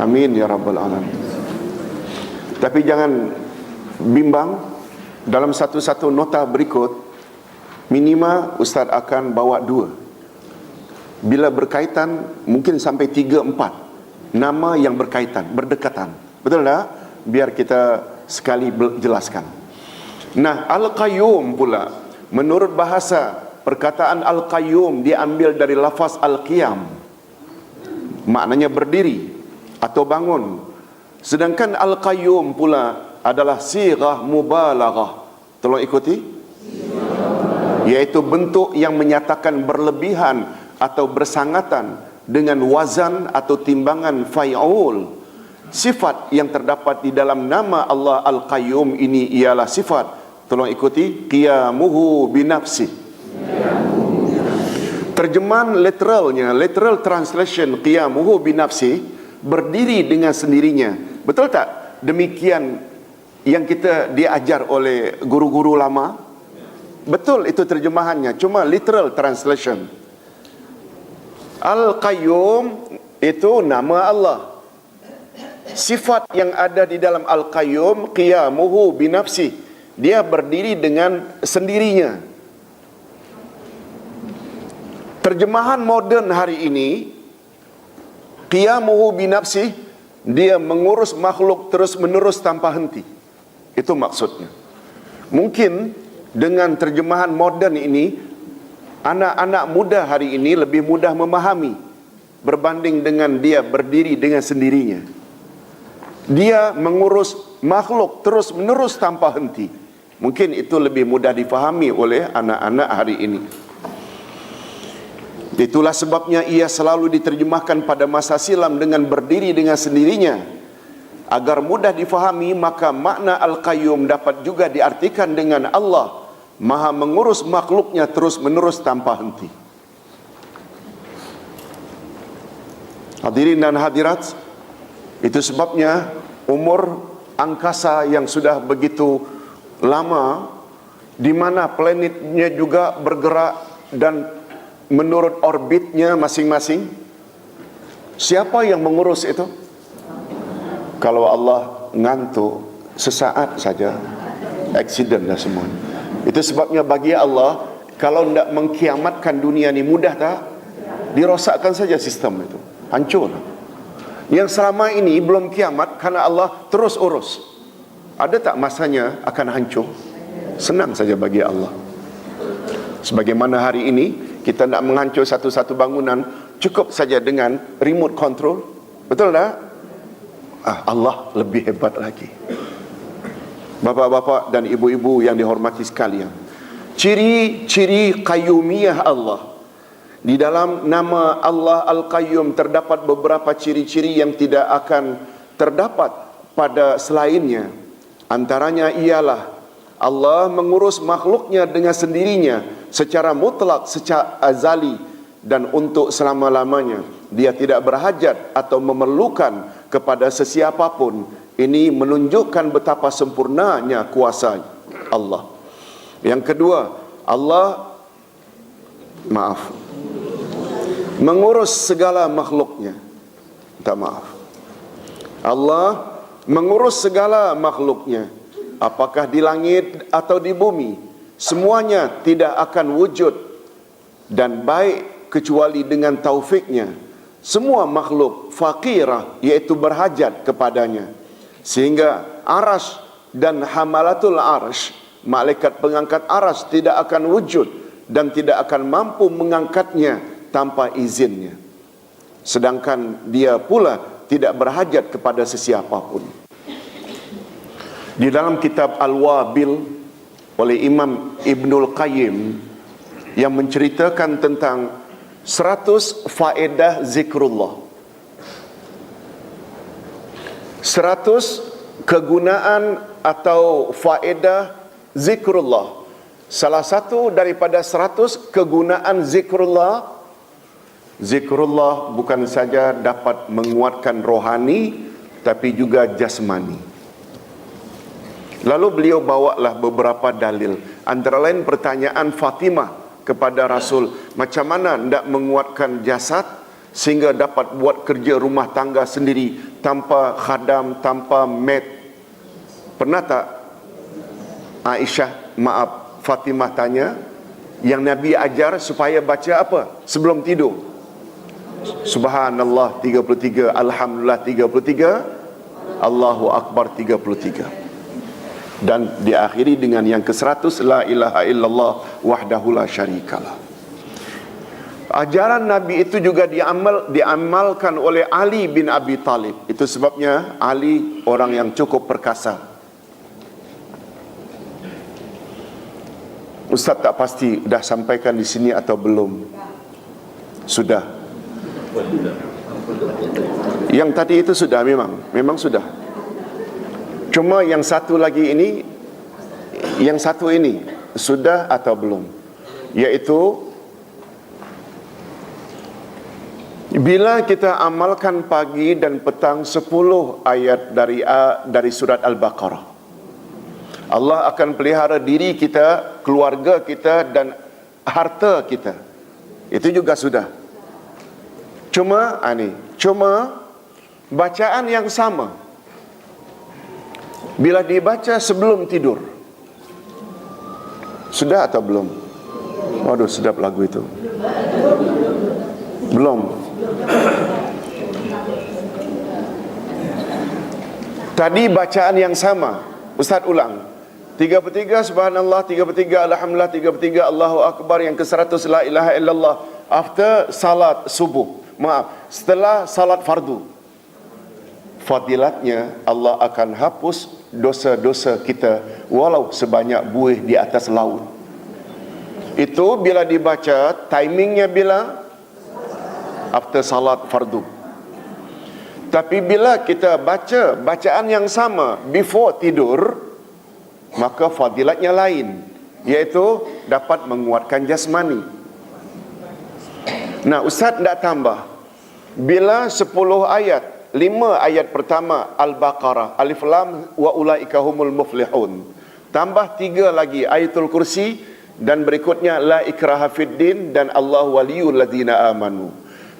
Amin ya rabbal alamin. Tapi jangan bimbang, dalam satu-satu nota berikut minimal Ustaz akan bawa 2. Bila berkaitan mungkin sampai 3-4 nama yang berkaitan, berdekatan. Betul tak? Biar kita sekali jelaskan. Nah, Al-Qayyum pula, menurut bahasa, perkataan Al-Qayyum diambil dari lafaz Al-Qiyam, maknanya berdiri atau bangun. Sedangkan Al-Qayyum pula adalah sighah mubalaghah. Tolong ikuti. Yaitu bentuk yang menyatakan berlebihan atau bersangatan dengan wazan atau timbangan fa'ul. Sifat yang terdapat di dalam nama Allah Al-Qayyum ini ialah sifat, tolong ikuti, qiyamuhu binafsi. Terjemahan literalnya, literal translation qiyamuhu binafsi, berdiri dengan sendirinya. Betul tak? Demikian yang kita diajar oleh guru-guru lama. Betul itu terjemahannya, cuma literal translation. Al-Qayyum itu nama Allah. Sifat yang ada di dalam Al-Qayyum, qiyamuhu binafsi, dia berdiri dengan sendirinya. Terjemahan moden hari ini, qiyamuhu binafsi, dia mengurus makhluk terus menerus tanpa henti. Itu maksudnya. Mungkin dengan terjemahan moden ini, anak-anak muda hari ini lebih mudah memahami berbanding dengan dia berdiri dengan sendirinya. Dia mengurus makhluk terus menerus tanpa henti. Mungkin itu lebih mudah difahami oleh anak-anak hari ini. Itulah sebabnya ia selalu diterjemahkan pada masa silam dengan berdiri dengan sendirinya. Agar mudah difahami, maka makna Al-Qayyum dapat juga diartikan dengan Allah Maha mengurus makhluknya terus menerus tanpa henti. Hadirin dan hadirat, Itu sebabnya umur angkasa yang sudah begitu lama, di mana planetnya juga bergerak dan menurut orbitnya masing-masing, siapa yang mengurus itu? Kalau Allah ngantuk sesaat saja, accident dah semua. Itu sebabnya bagi Allah, kalau tidak mengkiamatkan dunia ni mudah tak? Dirosakkan saja sistem itu, hancur. Yang selama ini belum kiamat, karena Allah terus urus. Ada tak masanya akan hancur? Senang saja bagi Allah. Sebagaimana hari ini kita nak menghancur satu-satu bangunan, cukup saja dengan remote control. Betul tak? Allah lebih hebat lagi. Bapak-bapak dan ibu-ibu yang dihormati sekalian, ciri-ciri qayyumiyah Allah. Di dalam nama Allah Al-Qayyum terdapat beberapa ciri-ciri yang tidak akan terdapat pada selainnya. Antaranya ialah Allah mengurus makhluknya dengan sendirinya, secara mutlak, secara azali, dan untuk selama-lamanya. Dia tidak berhajat atau memerlukan kepada sesiapapun. Ini menunjukkan betapa sempurnanya kuasa Allah. Yang kedua, Allah mengurus segala makhluknya. Minta maaf. Allah mengurus segala makhluknya, apakah di langit atau di bumi, semuanya tidak akan wujud dan baik kecuali dengan taufiknya. Semua makhluk faqirah, iaitu berhajat kepadanya, sehingga arash dan hamalatul arash, malaikat pengangkat arash, tidak akan wujud dan tidak akan mampu mengangkatnya tanpa izinnya. Sedangkan dia pula tidak berhajat kepada sesiapapun. Di dalam kitab Al-Wabil oleh Imam Ibnul Qayyim, yang menceritakan tentang 100 faedah zikrullah, 100 kegunaan atau faedah zikrullah. Salah satu daripada 100 kegunaan zikrullah, zikrullah bukan saja dapat menguatkan rohani, tapi juga jasmani. Lalu beliau bawalah beberapa dalil. Antara lain pertanyaan Fatimah kepada Rasul, macam mana hendak menguatkan jasad sehingga dapat buat kerja rumah tangga sendiri tanpa khadam, tanpa maid. Pernah tak Fatimah tanya, yang Nabi ajar supaya baca apa sebelum tidur? Subhanallah 33, Alhamdulillah 33, Allahu Akbar 33. Dan diakhiri dengan yang ke-100, La ilaha illallah wahdahu la syarikalah. Ajaran Nabi itu juga diamalkan oleh Ali bin Abi Talib. Itu sebabnya Ali orang yang cukup perkasa. Ustaz tak pasti dah sampaikan di sini atau belum. Sudah. Yang tadi itu sudah, memang sudah. Cuma yang satu lagi ini, yang satu ini sudah atau belum, yaitu bila kita amalkan pagi dan petang 10 ayat dari surat Al-Baqarah, Allah akan pelihara diri kita, keluarga kita dan harta kita. Itu juga sudah. Cuma bacaan yang sama bila dibaca sebelum tidur. Sudah atau belum? Waduh, sedap lagu itu. Belum. Tadi bacaan yang sama, Ustaz ulang. 33 subhanallah, 33 alhamdulillah, 33 Allahu Akbar, yang ke-100 la ilaha illallah. After salat subuh, setelah salat fardu. Fadilatnya Allah akan hapus dosa-dosa kita walau sebanyak buih di atas laut. Itu bila dibaca, timingnya bila? After salat fardu. Tapi bila kita baca bacaan yang sama before tidur, maka fadilatnya lain, iaitu dapat menguatkan jasmani. Nah, Ustaz nak tambah, bila 10 ayat 5 ayat pertama Al-Baqarah, Alif Lam wa ulaika humul muflihun. Tambah 3 lagi Ayatul Kursi, dan berikutnya la ikraha fid din dan Allah waliyul ladzina amanu.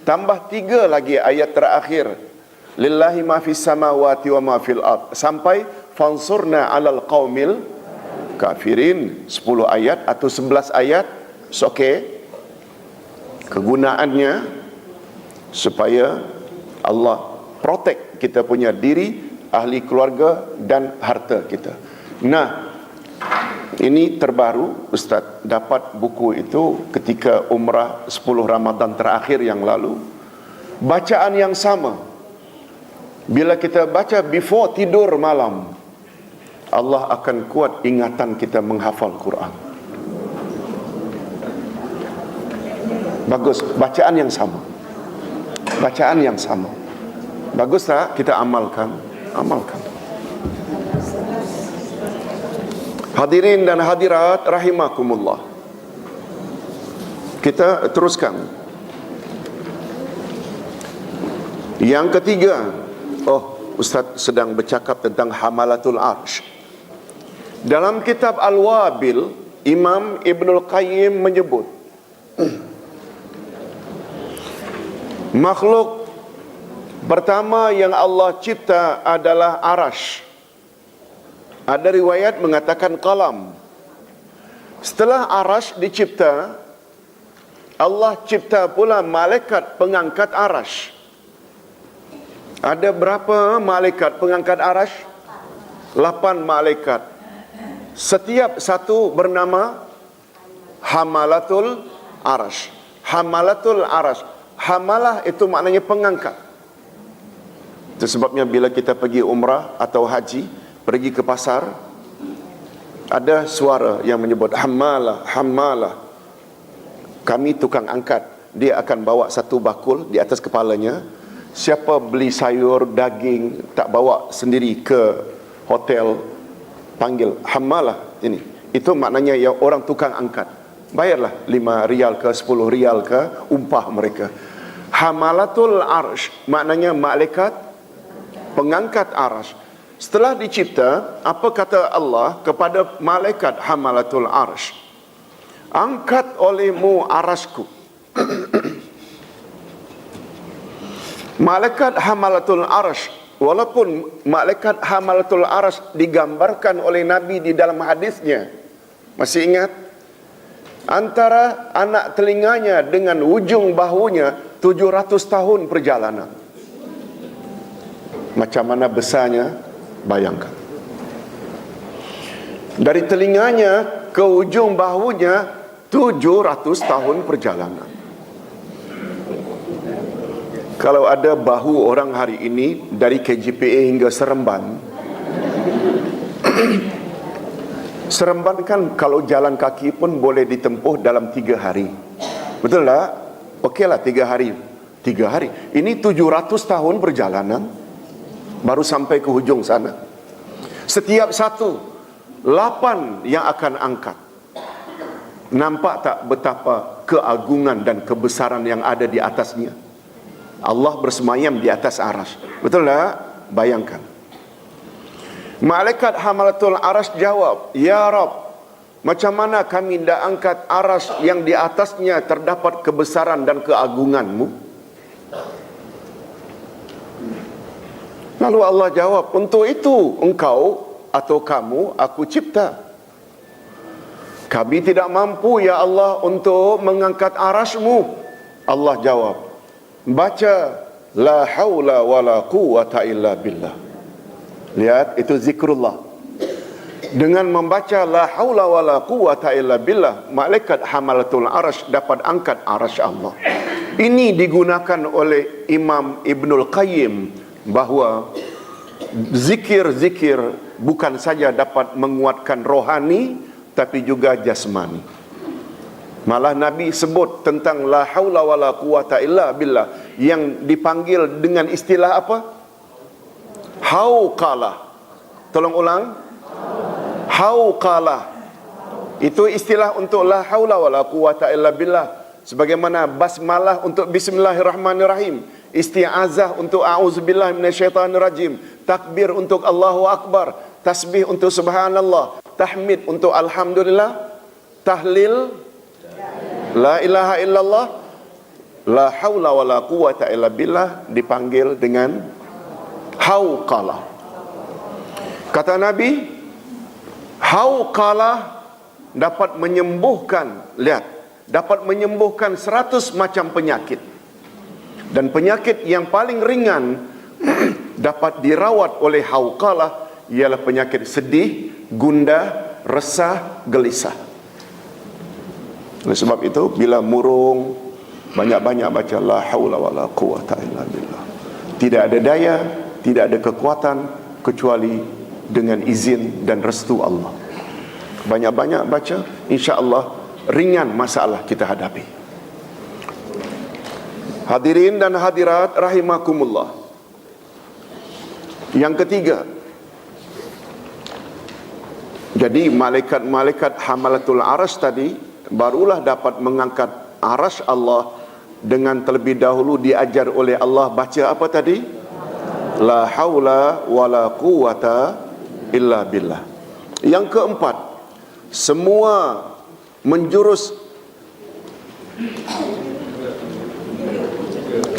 Tambah 3 lagi ayat terakhir lillahi ma fis samawati wa ma fil ard, sampai fansurna 'alal qaumil kafirin. 10 ayat atau 11 ayat. Okey. Kegunaannya supaya Allah protect kita punya diri, ahli keluarga dan harta kita. Nah, ini terbaru, Ustaz dapat buku itu ketika umrah 10 Ramadan terakhir yang lalu. Bacaan yang sama, bila kita baca before tidur malam, Allah akan kuat ingatan kita menghafal Quran. Bagus, bacaan yang sama. Bacaan yang sama. Bagus tak? Kita amalkan. Amalkan. Hadirin dan hadirat rahimakumullah. Kita teruskan. Yang ketiga, Ustaz sedang bercakap tentang Hamalatul Arsh. Dalam kitab Al-Wabil, Imam Ibnul Qayyim menyebut makhluk pertama yang Allah cipta adalah Arash. Ada riwayat mengatakan qalam. Setelah Arash dicipta, Allah cipta pula malaikat pengangkat Arash. Ada berapa malaikat pengangkat Arash? 8 malaikat. Setiap satu bernama Hamalatul Arash. Hamalatul Arash. Hamalah itu maknanya pengangkat. Itu sebabnya bila kita pergi umrah atau haji, pergi ke pasar, ada suara yang menyebut hamalah, hamalah. Kami tukang angkat. Dia akan bawa satu bakul di atas kepalanya. Siapa beli sayur, daging, tak bawa sendiri ke hotel, panggil hamalah ini. Itu maknanya yang orang tukang angkat. Bayarlah 5 rial ke 10 rial ke upah mereka. Hamalatul Arsh maknanya malaikat pengangkat Arsh. Setelah dicipta, apa kata Allah kepada malaikat Hamalatul Arsh? Angkat olehmu arasku. Malaikat Hamalatul Arsh, walaupun malaikat Hamalatul Arsh digambarkan oleh Nabi di dalam hadisnya, masih ingat? Antara anak telinganya dengan ujung bahunya 700 tahun perjalanan. Macam mana besarnya? Bayangkan. Dari telinganya ke ujung bahunya 700 tahun perjalanan. Kalau ada bahu orang hari ini dari KJPA hingga Seremban, Seremban kan kalau jalan kaki pun boleh ditempuh dalam 3 hari. Betul tak? Okeylah 3 hari. 3 hari. Ini 700 tahun perjalanan baru sampai ke hujung sana. Setiap satu 8 yang akan angkat. Nampak tak betapa keagungan dan kebesaran yang ada di atasnya? Allah bersemayam di atas Arash. Betul tak? Bayangkan. Malaikat Hamalatul Arash jawab, Ya Rab, macam mana kami tidak angkat Arash yang di atasnya terdapat kebesaran dan keagunganmu? Lalu Allah jawab, untuk itu engkau atau kamu aku cipta. Kami tidak mampu ya Allah untuk mengangkat Arashmu. Allah jawab, baca la haula wala quwata illa billah. Lihat, itu zikrullah. Dengan membaca la haula wala quwata illa billah, malaikat Hamalatul Arash dapat angkat Arash Allah. Ini digunakan oleh Imam Ibnul Qayyim bahawa zikir-zikir bukan saja dapat menguatkan rohani tapi juga jasmani. Malah Nabi sebut tentang la haula wala quwata illa billah yang dipanggil dengan istilah apa? Hauqalah. Tolong ulang. Hauqalah. Itu istilah untuk la haula wala quwata illa billah. Sebagaimana basmalah untuk bismillahirrahmanirrahim. isti'azah untuk a'udzubillah minasyaitanirrajim, takbir untuk Allahu Akbar, tasbih untuk subhanallah, tahmid untuk alhamdulillah, tahlil la ilaha illallah, la haula wala quwata illa billah dipanggil dengan hauqalah. Kata Nabi, hauqalah dapat menyembuhkan, lihat, dapat menyembuhkan 100 macam penyakit. Dan penyakit yang paling ringan dapat dirawat oleh hauqalah ialah penyakit sedih, gundah, resah, gelisah. Oleh sebab itu, bila murung, banyak-banyak baca la haula wala quwata illa billah. Tidak ada daya, tidak ada kekuatan kecuali dengan izin dan restu Allah. Banyak-banyak baca, insya-Allah ringan masalah kita hadapi. Hadirin dan hadirat rahimakumullah. Yang ketiga, jadi malaikat-malaikat hamalatul arasy tadi barulah dapat mengangkat arasy Allah dengan terlebih dahulu diajar oleh Allah baca apa tadi? La haula wala quwata illa billah. Yang keempat, semua menjurus.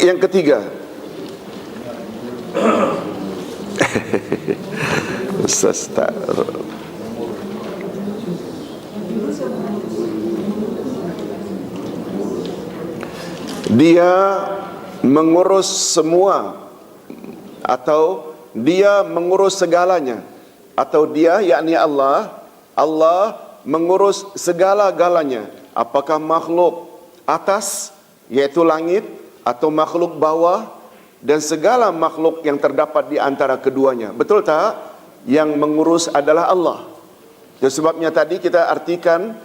Yang ketiga, Ustaz tak, dia mengurus semua, atau dia mengurus segalanya, atau dia yakni Allah mengurus segala-galanya. Apakah makhluk atas yaitu langit, atau makhluk bawah, dan segala makhluk yang terdapat di antara keduanya. Betul tak? Yang mengurus adalah Allah. Dan sebabnya tadi kita artikan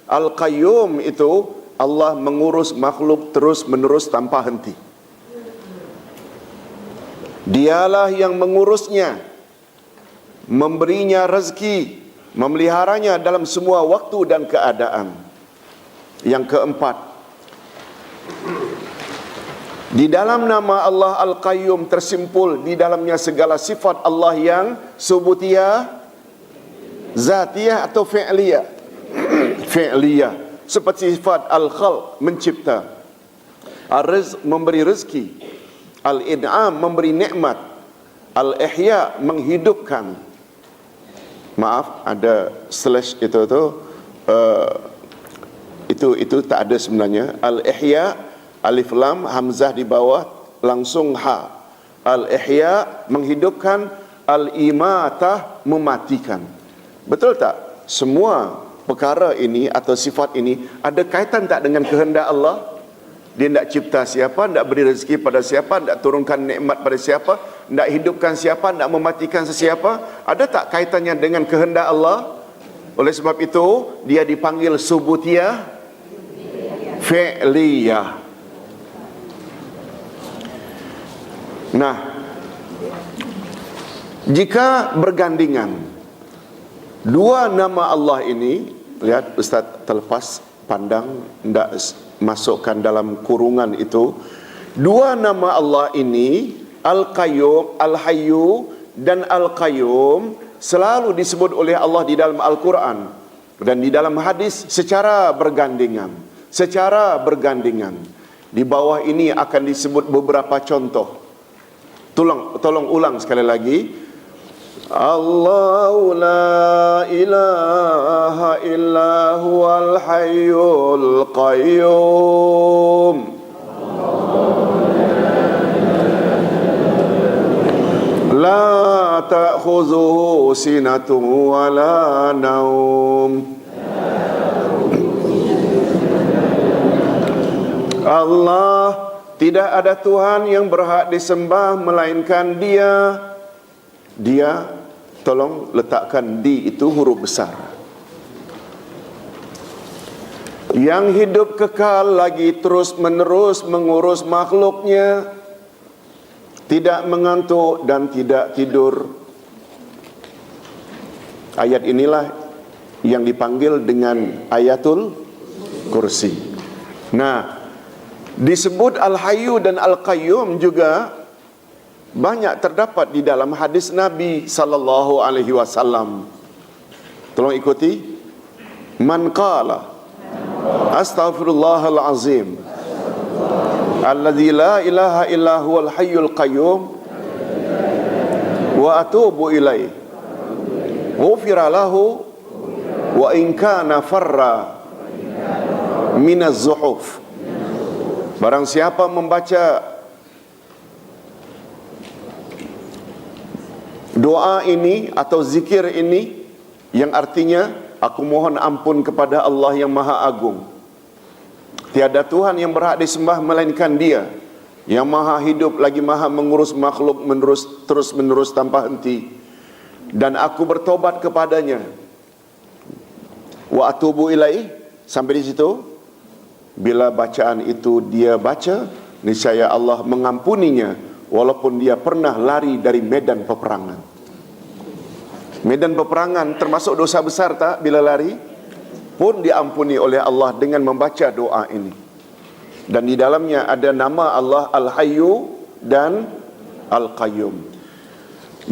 Al-Qayyum itu Allah mengurus makhluk terus menerus tanpa henti. Dialah yang mengurusnya, memberinya rezeki, memeliharanya dalam semua waktu dan keadaan. Yang keempat, di dalam nama Allah Al-Qayyum tersimpul di dalamnya segala sifat Allah yang subutiyah, zatiyah atau fi'liyah. Fi'liyah seperti sifat Al-Khalq, mencipta, Ar-Rizq, memberi rezeki, Al-In'am, memberi nikmat, Al-Ihya, menghidupkan. Maaf, ada slash itu tak ada sebenarnya. Al-Ihya, alif lam, hamzah di bawah, langsung ha. Al-Ihya, menghidupkan, Al-Imatah, mematikan. Betul tak? Semua perkara ini atau sifat ini ada kaitan tak dengan kehendak Allah? Dia nak cipta siapa, nak beri rezeki pada siapa, nak turunkan nikmat pada siapa, nak hidupkan siapa, nak mematikan sesiapa? Ada tak kaitannya dengan kehendak Allah? Oleh sebab itu, dia dipanggil subutiyah fi'liyah. Nah, jika bergandingan dua nama Allah ini, lihat Ustaz terlepas pandang, tidak masukkan dalam kurungan itu. Dua nama Allah ini, Al-Qayyum, Al-Hayyu dan Al-Qayyum, selalu disebut oleh Allah di dalam Al-Quran dan di dalam hadis secara bergandingan. Secara bergandingan. Di bawah ini akan disebut beberapa contoh. Tolong ulang sekali lagi. Allahu la ilaha illa huwal hayyul qayyum. La ta'khuzuhu sinatun wa la naum. Allah, tidak ada Tuhan yang berhak disembah melainkan Dia. Dia, tolong letakkan di itu huruf besar. Yang hidup kekal lagi terus menerus mengurus makhluknya, tidak mengantuk dan tidak tidur. Ayat inilah yang dipanggil dengan ayatul kursi. Nah, Disebut Al-Hayyu dan Al-Qayyum juga banyak terdapat di dalam hadis Nabi sallallahu alaihi wasallam. Tolong ikuti. Man qala astaghfirullahal azim alladzi la ilaha illa huwal hayyul qayyum wa atubu ilaih ghufira lahu wa in kana farra minaz zuhuf. Barang siapa membaca doa ini atau zikir ini, yang artinya aku mohon ampun kepada Allah yang Maha Agung, tiada Tuhan yang berhak disembah melainkan Dia, yang Maha hidup lagi Maha mengurus makhluk terus menerus tanpa henti, dan aku bertobat kepadanya. Wa atubu ilaih, sampai di situ. Bila bacaan itu dia baca, niscaya Allah mengampuninya walaupun dia pernah lari dari medan peperangan. Medan peperangan termasuk dosa besar tak? Bila lari pun diampuni oleh Allah dengan membaca doa ini. Dan di dalamnya ada nama Allah Al-Hayyu dan Al-Qayyum.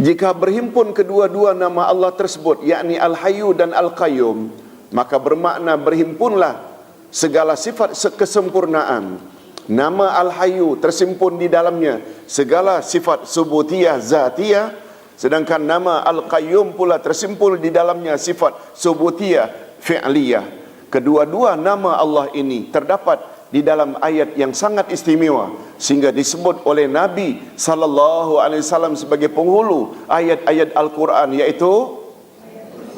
Jika berhimpun kedua-dua nama Allah tersebut, yakni Al-Hayyu dan Al-Qayyum, maka bermakna berhimpunlah segala sifat kesempurnaan. Nama Al-Hayyu tersimpun di dalamnya segala sifat subutiyah zatiyah, sedangkan nama Al-Qayyum pula tersimpul di dalamnya sifat subutiyah fi'liyah. Kedua-dua nama Allah ini terdapat di dalam ayat yang sangat istimewa sehingga disebut oleh Nabi sallallahu alaihi wasallam sebagai penghulu ayat-ayat Al-Quran, iaitu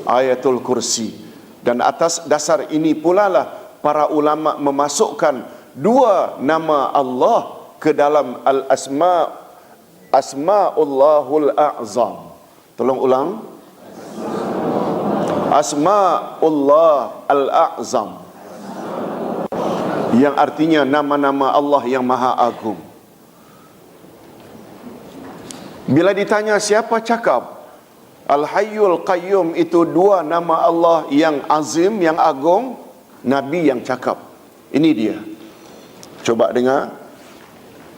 Ayatul Kursi. Dan atas dasar ini pula lah para ulama memasukkan dua nama Allah ke dalam Asma'ullahul A'zam. Tolong ulang. Asma'ullah Al-A'zam, yang artinya nama-nama Allah yang Maha Agung. Bila ditanya siapa cakap Al-Hayyul Qayyum itu dua nama Allah yang azim, yang agung, Nabi yang cakap. Ini dia. Coba dengar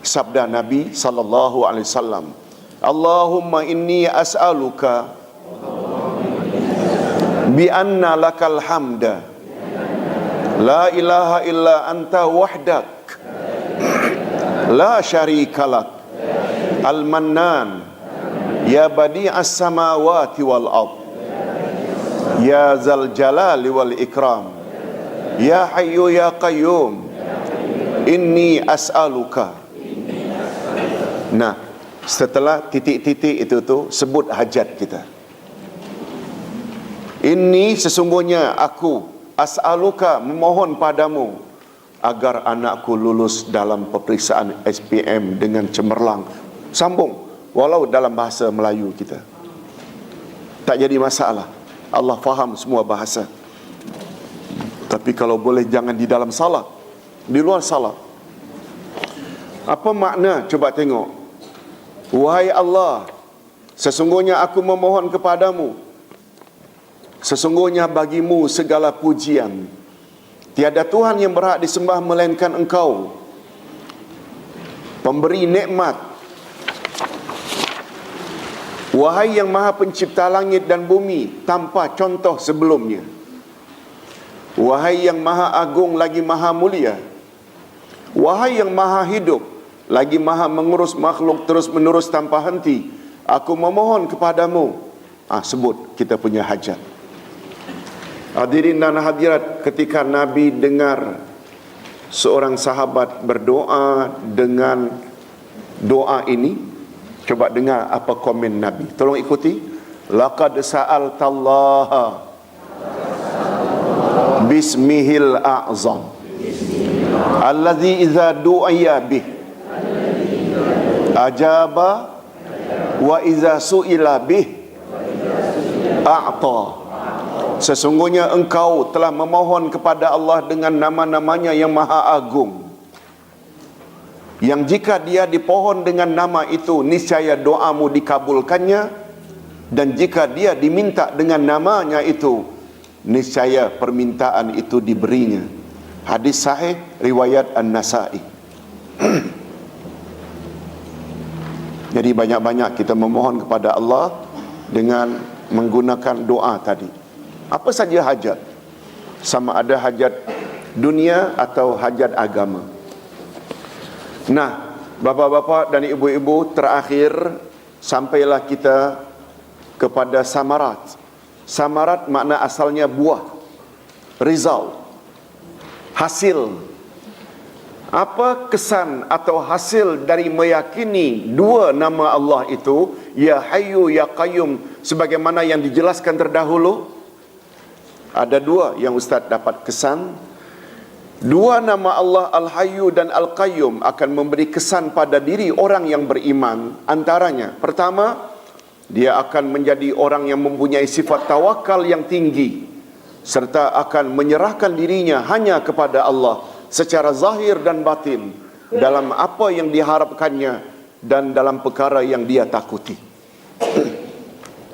sabda Nabi sallallahu alaihi wasallam. Allahumma inni as'aluka bi anna lakal hamda la ilaha illa anta wahdak la syarika lak al-mannan ya badi'as samawati wal ard ya zal jalali wal ikram ya hayyu ya qayyum inni as'aluka. Nah, setelah titik-titik itu sebut hajat kita. Ini sesungguhnya aku as'aluka, memohon padamu agar anakku lulus dalam peperiksaan SPM dengan cemerlang. Sambung, walau dalam bahasa Melayu kita, tak jadi masalah. Allah faham semua bahasa. Tapi kalau boleh jangan di dalam salat, di luar salat. Apa makna? Coba tengok. Wahai Allah, sesungguhnya aku memohon kepadamu, sesungguhnya bagimu segala pujian. Tiada Tuhan yang berhak disembah melainkan Engkau, pemberi nikmat. Wahai yang Maha Pencipta langit dan bumi tanpa contoh sebelumnya. Wahai yang Maha Agung lagi Maha Mulia. Wahai yang Maha Hidup lagi Maha mengurus makhluk terus menerus tanpa henti, aku memohon kepadamu. Sebut kita punya hajat. Hadirin dan hadirat, ketika Nabi dengar seorang sahabat berdoa dengan doa ini, coba dengar apa komen Nabi. Tolong ikuti. Laqad sa'altallaha bismihil a'zam alladzi idza du'iya bih ajaba wa idza su'ila bih a'ta. Sesungguhnya engkau telah memohon kepada Allah dengan nama-namanya yang maha agung, yang jika dia dipohon dengan nama itu niscaya doamu dikabulkannya, dan jika dia diminta dengan namanya itu niscaya permintaan itu diberinya. Hadis sahih riwayat An-Nasa'i. Jadi banyak-banyak kita memohon kepada Allah dengan menggunakan doa tadi. Apa saja hajat, sama ada hajat dunia atau hajat agama. Nah, bapa-bapa dan ibu-ibu, terakhir sampailah kita kepada samarat. Samarat makna asalnya buah, result, hasil. Apa kesan atau hasil dari meyakini dua nama Allah itu, Ya Hayyu Ya Qayyum, sebagaimana yang dijelaskan terdahulu? Ada dua yang Ustaz dapat kesan. Dua nama Allah Al-Hayyu dan Al-Qayyum akan memberi kesan pada diri orang yang beriman. Antaranya, pertama, dia akan menjadi orang yang mempunyai sifat tawakal yang tinggi, serta akan menyerahkan dirinya hanya kepada Allah secara zahir dan batin, dalam apa yang diharapkannya dan dalam perkara yang dia takuti.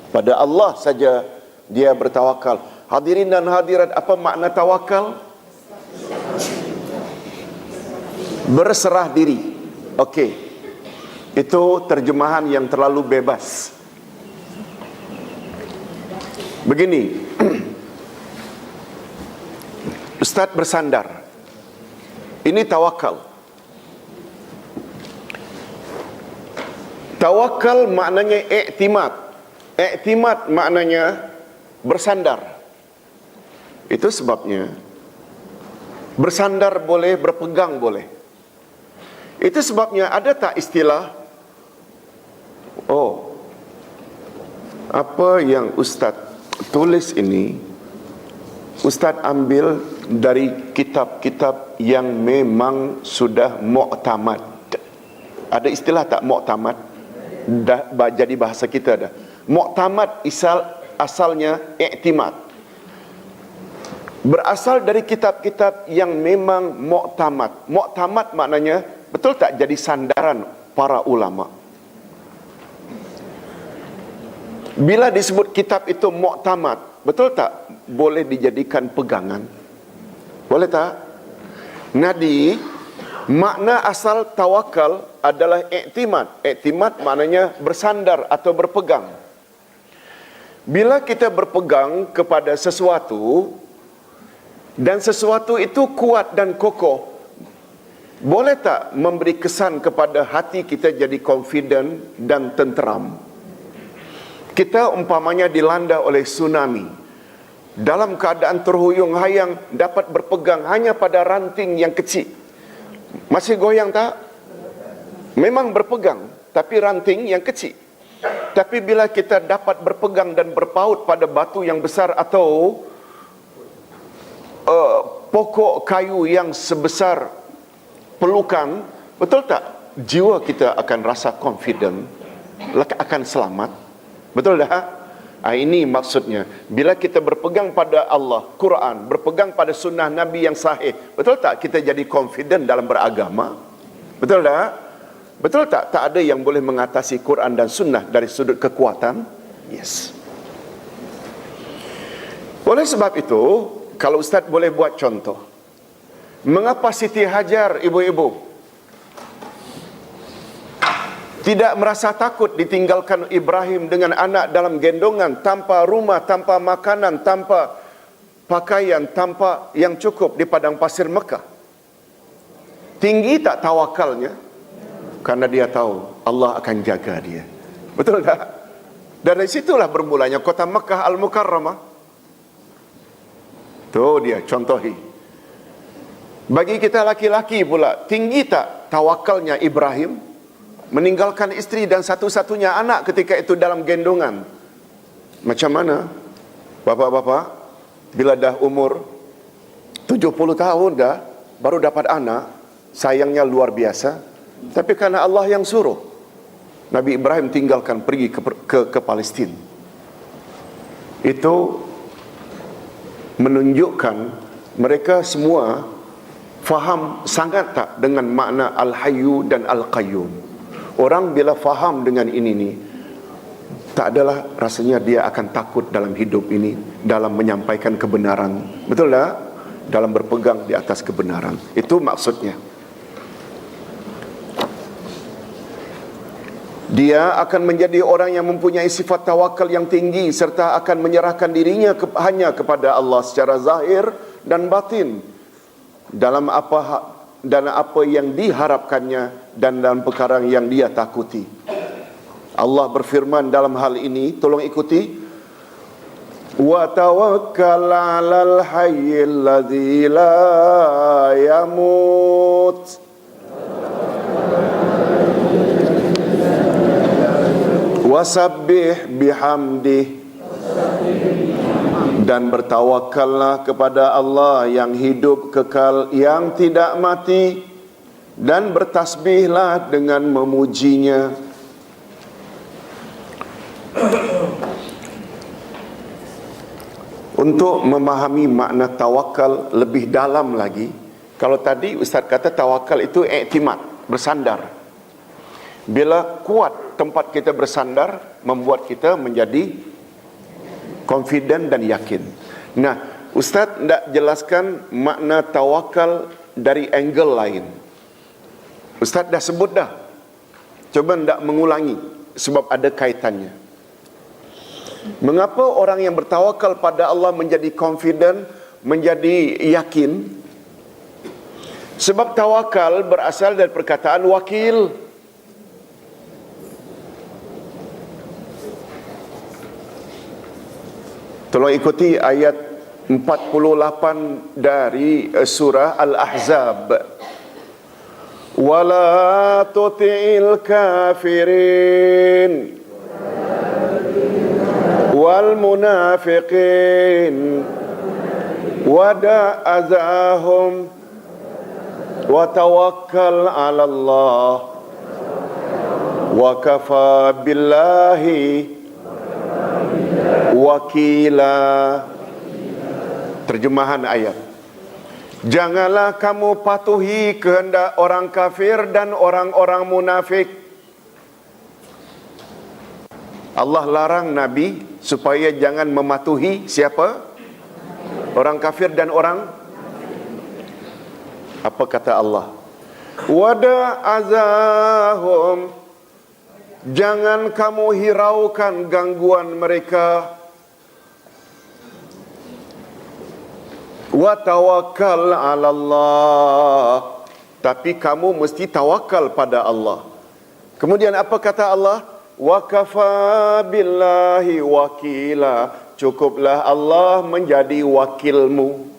Pada Allah saja dia bertawakal. Hadirin dan hadirat, apa makna tawakal? Berserah diri. Okey, itu terjemahan yang terlalu bebas. Begini, Ustaz bersandar. Ini tawakal. Tawakal maknanya iktimad. Iktimad maknanya bersandar. Itu sebabnya bersandar boleh, berpegang boleh. Itu sebabnya ada tak istilah, oh, apa yang Ustaz tulis ini Ustaz ambil dari kitab-kitab yang memang sudah mu'tamad. Ada istilah tak mu'tamad? Jadi bahasa kita dah. Mu'tamad asalnya i'timad. Berasal dari kitab-kitab yang memang mu'tamad. Mu'tamad maknanya, betul tak, jadi sandaran para ulama. Bila disebut kitab itu mu'tamad, betul tak boleh dijadikan pegangan? Boleh tak? Jadi, makna asal tawakal adalah iktimad. Iktimad maknanya bersandar atau berpegang. Bila kita berpegang kepada sesuatu, dan sesuatu itu kuat dan kokoh, boleh tak memberi kesan kepada hati kita jadi confident dan tenteram? Kita umpamanya dilanda oleh tsunami, dalam keadaan terhuyung-hayang, dapat berpegang hanya pada ranting yang kecil. Masih goyang tak? Memang berpegang, tapi ranting yang kecil. Tapi bila kita dapat berpegang dan berpaut pada batu yang besar atau pokok kayu yang sebesar pelukan, betul tak? Jiwa kita akan rasa confident, akan selamat. Betul tak? Ini maksudnya. Bila kita berpegang pada Allah, Quran, berpegang pada sunnah Nabi yang sahih, betul tak kita jadi confident dalam beragama? Betul tak? Betul tak? Tak ada yang boleh mengatasi Quran dan sunnah dari sudut kekuatan? Yes. Oleh sebab itu, kalau Ustaz boleh buat contoh, mengapa Siti Hajar, ibu-ibu, tidak merasa takut ditinggalkan Ibrahim dengan anak dalam gendongan, tanpa rumah, tanpa makanan, tanpa pakaian, tanpa yang cukup di padang pasir Mekah? Tinggi tak tawakalnya? Karena dia tahu Allah akan jaga dia. Betul tak? Dari situlah bermulanya kota Mekah Al-Mukarramah. Tu dia contohi. Bagi kita laki-laki pula, tinggi tak tawakalnya Ibrahim? Meninggalkan isteri dan satu-satunya anak ketika itu dalam gendongan. Macam mana? Bapak-bapak, bila dah umur 70 tahun dah, baru dapat anak, sayangnya luar biasa. Tapi karena Allah yang suruh, Nabi Ibrahim tinggalkan pergi ke Palestin. Itu menunjukkan mereka semua faham sangat tak dengan makna Al-Hayyu dan Al-Qayyum. Orang bila faham dengan ini tak adalah rasanya dia akan takut dalam hidup ini, dalam menyampaikan kebenaran. Betul tak? Dalam berpegang di atas kebenaran. Itu maksudnya. Dia akan menjadi orang yang mempunyai sifat tawakal yang tinggi serta akan menyerahkan dirinya hanya kepada Allah secara zahir dan batin dalam apa yang diharapkannya dan dalam perkara yang dia takuti. Allah berfirman dalam hal ini, tolong ikuti, wa tawakkal 'alal hayyil ladzi la yamut wasabbih bihamdih, dan bertawakallah kepada Allah yang hidup kekal yang tidak mati, dan bertasbihlah dengan memujinya. Untuk memahami makna tawakal lebih dalam lagi, kalau tadi Ustaz kata tawakal itu iktimad, bersandar. Bila kuat tempat kita bersandar, membuat kita menjadi confident dan yakin. Nah, Ustaz nak jelaskan makna tawakal dari angle lain. Ustaz dah sebut dah. Coba nak mengulangi sebab ada kaitannya. Mengapa orang yang bertawakal pada Allah menjadi confident, menjadi yakin? Sebab tawakal berasal dari perkataan wakil. Tolong ikuti ayat 48 dari surah Al-Ahzab. Wala tuti'il kafirin wal munafiqin wada' azahum wa tawakkal 'ala Allah wa kafa billahi wakila. Terjemahan ayat: janganlah kamu patuhi kehendak orang kafir dan orang-orang munafik. Allah larang Nabi supaya jangan mematuhi siapa? Orang kafir dan orang. Apa kata Allah? Wada azahum, jangan kamu hiraukan gangguan mereka. Wa tawakkal 'ala Allah, tapi kamu mesti tawakal pada Allah. Kemudian apa kata Allah? Wa kafa billahi wakila, cukuplah Allah menjadi wakilmu.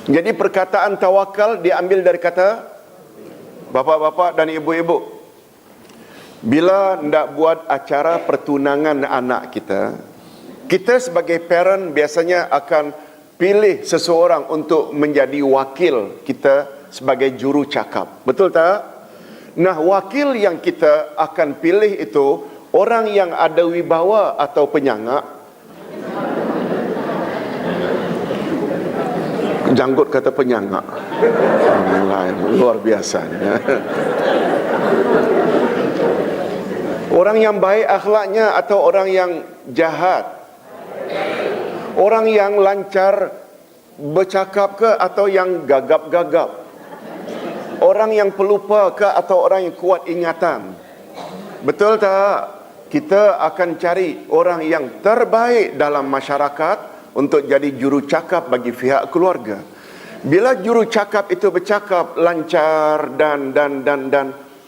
Jadi perkataan tawakal diambil dari kata bapak-bapak dan ibu-ibu. Bila hendak buat acara pertunangan anak kita, kita sebagai parent biasanya akan pilih seseorang untuk menjadi wakil kita sebagai juru cakap. Betul tak? Nah, wakil yang kita akan pilih itu orang yang ada wibawa atau penyangak. Janggut kata penyangak. Luar biasanya. Orang yang baik akhlaknya atau orang yang jahat? Orang yang lancar bercakap ke atau yang gagap-gagap? Orang yang pelupa ke atau orang yang kuat ingatan? Betul tak? Kita akan cari orang yang terbaik dalam masyarakat untuk jadi juru cakap bagi pihak keluarga. Bila juru cakap itu bercakap lancar dan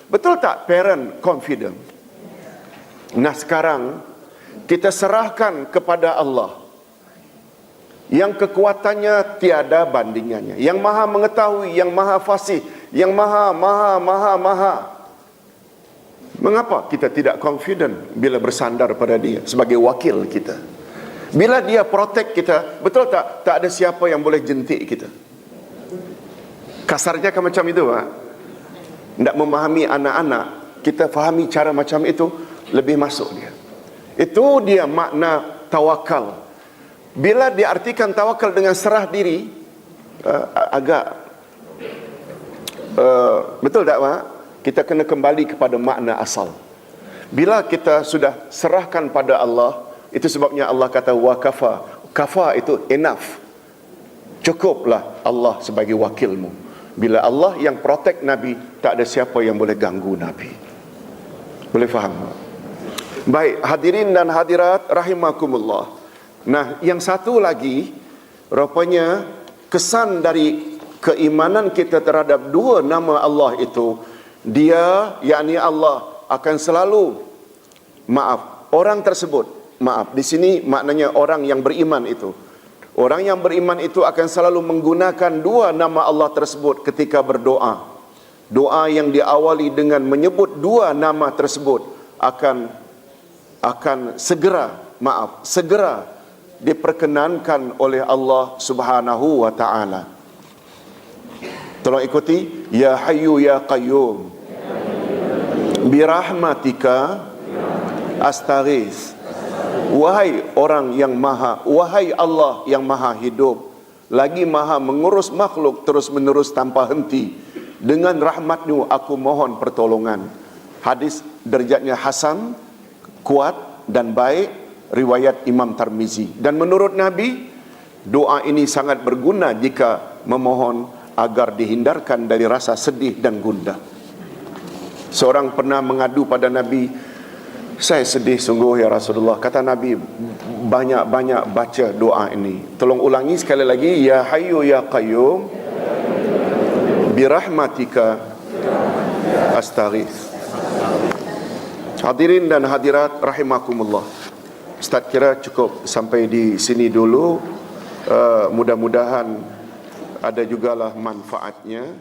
betul tak parent confident? Nah, sekarang kita serahkan kepada Allah yang kekuatannya tiada bandingannya, yang maha mengetahui, yang maha fasih, yang maha. Mengapa kita tidak confident bila bersandar pada dia sebagai wakil kita? Bila dia protect kita, betul tak? Tak ada siapa yang boleh jentik kita. Kasarnya kan macam itu, Pak. Tidak memahami anak-anak, kita fahami cara macam itu, lebih masuk dia. Itu dia makna tawakal. Bila diartikan tawakal dengan serah diri, betul tak, Pak? Kita kena kembali kepada makna asal. Bila kita sudah serahkan pada Allah, itu sebabnya Allah kata wakafa. Kafa itu enough. Cukuplah Allah sebagai wakilmu. Bila Allah yang protect Nabi, tak ada siapa yang boleh ganggu Nabi. Boleh faham? Baik, hadirin dan hadirat rahimakumullah. Nah, yang satu lagi, rupanya kesan dari keimanan kita terhadap dua nama Allah itu, dia, yakni Allah, akan selalu orang tersebut, di sini maknanya orang yang beriman itu. Orang yang beriman itu akan selalu menggunakan dua nama Allah tersebut ketika berdoa. Doa yang diawali dengan menyebut dua nama tersebut akan segera diperkenankan oleh Allah Subhanahu wa taala. Tolong ikuti, ya hayyu ya qayyum bi rahmatika astaghits. Wahai orang yang wahai Allah yang maha hidup, lagi maha mengurus makhluk terus menerus tanpa henti, dengan rahmat-Mu aku mohon pertolongan. Hadis derajatnya hasan, kuat dan baik, riwayat Imam Tirmizi. Dan menurut Nabi, doa ini sangat berguna jika memohon agar dihindarkan dari rasa sedih dan gundah. Seorang pernah mengadu pada Nabi, saya sedih sungguh ya Rasulullah. Kata Nabi, banyak-banyak baca doa ini. Tolong ulangi sekali lagi, ya hayyu ya qayyum birahmatika astaghits. Hadirin dan hadirat rahimakumullah. Ustaz kira cukup sampai di sini dulu. Mudah-mudahan ada jugalah manfaatnya.